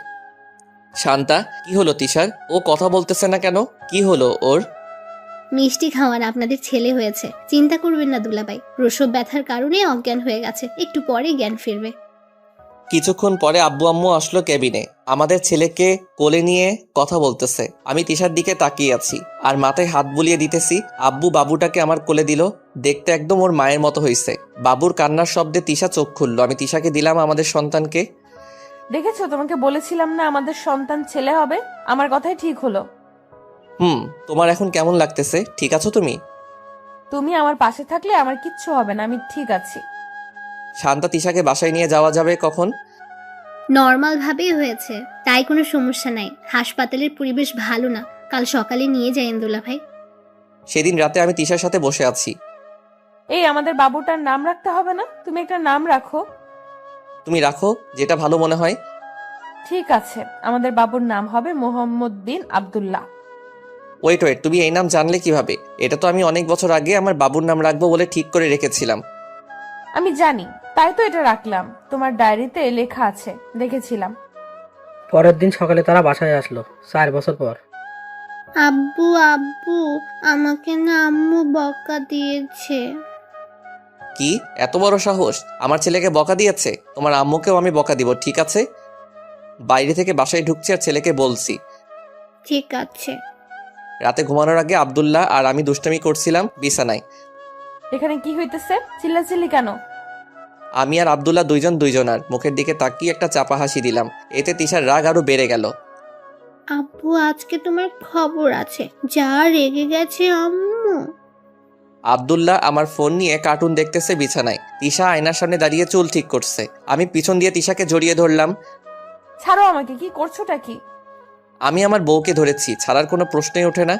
শান্তা, কি হলো তিশার? ও কথা বলতেছে না কেন? কি হলো ওর? মিষ্টি খাওয়ান আপনাদের ছেলে হয়েছে, চিন্তা করবেন না দুলাভাই। প্রসব ব্যথার কারণে অজ্ঞান হয়ে গেছে, একটু পরে জ্ঞান ফিরবে। কিছুক্ষণ পরে আব্বু আম্মু আসলো কেবিনে। আমাদের ছেলেকে কোলে নিয়ে কথা বলতেছে। আমি তিশার দিকে তাকিয়ে আছি আর মাথায় হাত বুলিয়ে দিতেছি। আব্বু বাবুটাকে আমার কোলে দিল। দেখতে একদম ওর মায়ের মতো হয়েছে। বাবুর কান্নার শব্দে তিশা চোখ খুললো। আমি তিশাকে দিলাম আমাদের সন্তানকে। দেখেছো, তোমাকে বলেছিলাম না আমাদের সন্তান ছেলে হবে? আমার কথাই ঠিক হলো। তোমার এখন কেমন লাগতেছে? ঠিক আছো তুমি? তুমি আমার পাশে থাকলে আমার কিচ্ছু হবে না, আমি ঠিক আছি। শান্তা, তিশাকে বাসায় নিয়ে যাওয়া যাবে কখন? নর্মাল ভাবেই হয়েছে, তাই কোনো সমস্যা নাই। হাসপাতালের পরিবেশ ভালো না, কাল সকালে নিয়ে যাই দুলা ভাই। সেদিন রাতে আমি তিশার সাথে বসে আছি। এই, আমাদের বাবুটার নাম রাখতে হবে না? তুমি একটা নাম রাখো। তুমি রাখো, যেটা ভালো মনে হয়। ঠিক আছে, আমাদের বাবুর নাম হবে মোহাম্মদ বিন আব্দুল্লাহ। ওয়েট, তুমি এই নাম জানলে কিভাবে? এটা তো আমি অনেক বছর আগে আমার বাবুর নাম রাখবো বলে ঠিক করে রেখেছিলাম। আমি জানি, তাই তো এটা রাখলাম। তোমার ডায়েরিতে লেখা আছে, দেখেছিলাম। পরের দিন সকালে তারা বাসায় আসলো 4 বছর পর। আব্বু আব্বু, আমাকে না আম্মু বকা দিয়েছে। কি এত বড় সাহস? আমার ছেলেকে বকা দিয়েছে? তোমার আম্মুকেও আমি বকা দিব, ঠিক আছে? বাইরে থেকে বাসায় ঢুকছি আর ছেলেকে বলছি। ঠিক আছে। রাতে ঘুমানোর আগে আব্দুল্লাহ আর আমি দুষ্টামি করছিলাম বিছানায়। এখানে কি হইতেছে? চিল্লাচিল্লি কেন? আমি আর আব্দুল্লাহ দুইজনার মুখের দিকে তাকিয়ে একটা চাপা হাসি দিলাম। এতে তিশার রাগ আরো বেড়ে গেল। আব্বু, আজকে তোমার খবর আছে, যা রেগে গেছে আম্মু। আব্দুল্লাহ আমার ফোন নিয়ে কার্টুন দেখতেছে বিছানায়। তিশা আয়নার সামনে দাঁড়িয়ে চুল ঠিক করছে। আমি পিছন দিয়ে তিশাকে জড়িয়ে ধরলাম। ছাড়ো আমাকে, কি করছোটা কি? আমি আমার বউকে ধরেছি, ছাড়ার কোনো প্রশ্নই ওঠে না।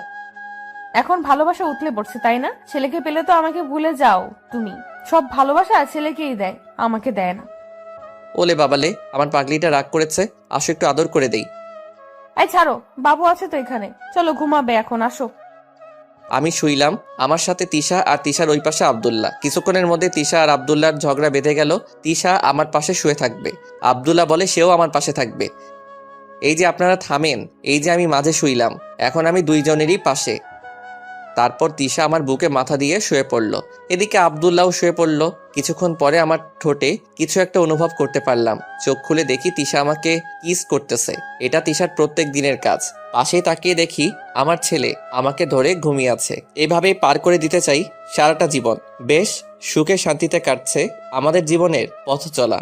এখন ভালোবাসা উতলে পড়ছে, তাই না? ছেলেকে পেলে তো আমাকে ভুলে যাও তুমি। সব ভালোবাসা ছেলেকেই দেয়, আমাকে দেয় না। ওলে বাবালে, আমার পাগলিটা রাগ করেছে, আসো একটু আদর করে দেই। এই ছাড়ো, বাবু আছে তো এখানে, চলো ঘুমাবে এখন, আসো। আমি শুইলাম, আমার সাথে তিশা আর তিশার ওই পাশে আব্দুল্লাহ। কিছুক্ষণের মধ্যে তিশা আর আব্দুল্লাহর ঝগড়া বেঁধে গেল। তিশা আমার পাশে শুয়ে থাকবে, আব্দুল্লাহ বলে সেও আমার পাশে থাকবে। এই যে আপনারা থামেন, এই যে আমি মাঝে শুইলাম, এখন আমি দুইজনেরই পাশে। তারপর তিশা আমার বুকে মাথা দিয়ে শুয়ে পড়ল, এদিকে আব্দুল্লাহও শুয়ে পড়ল। কিছুক্ষণ পরে আমার ঠোঁটে কিছু একটা অনুভব করতে পারলাম। চোখ খুলে দেখি তিশা আমাকে কিস করতেছে। এটা তিশার প্রত্যেক দিনের কাজ। পাশে তাকিয়ে দেখি আমার ছেলে আমাকে ধরে ঘুমিয়ে আছে। এভাবেই পার করে দিতে চাই সারাটা জীবন। বেশ সুখে শান্তিতে কাটছে আমাদের জীবনের পথ চলা।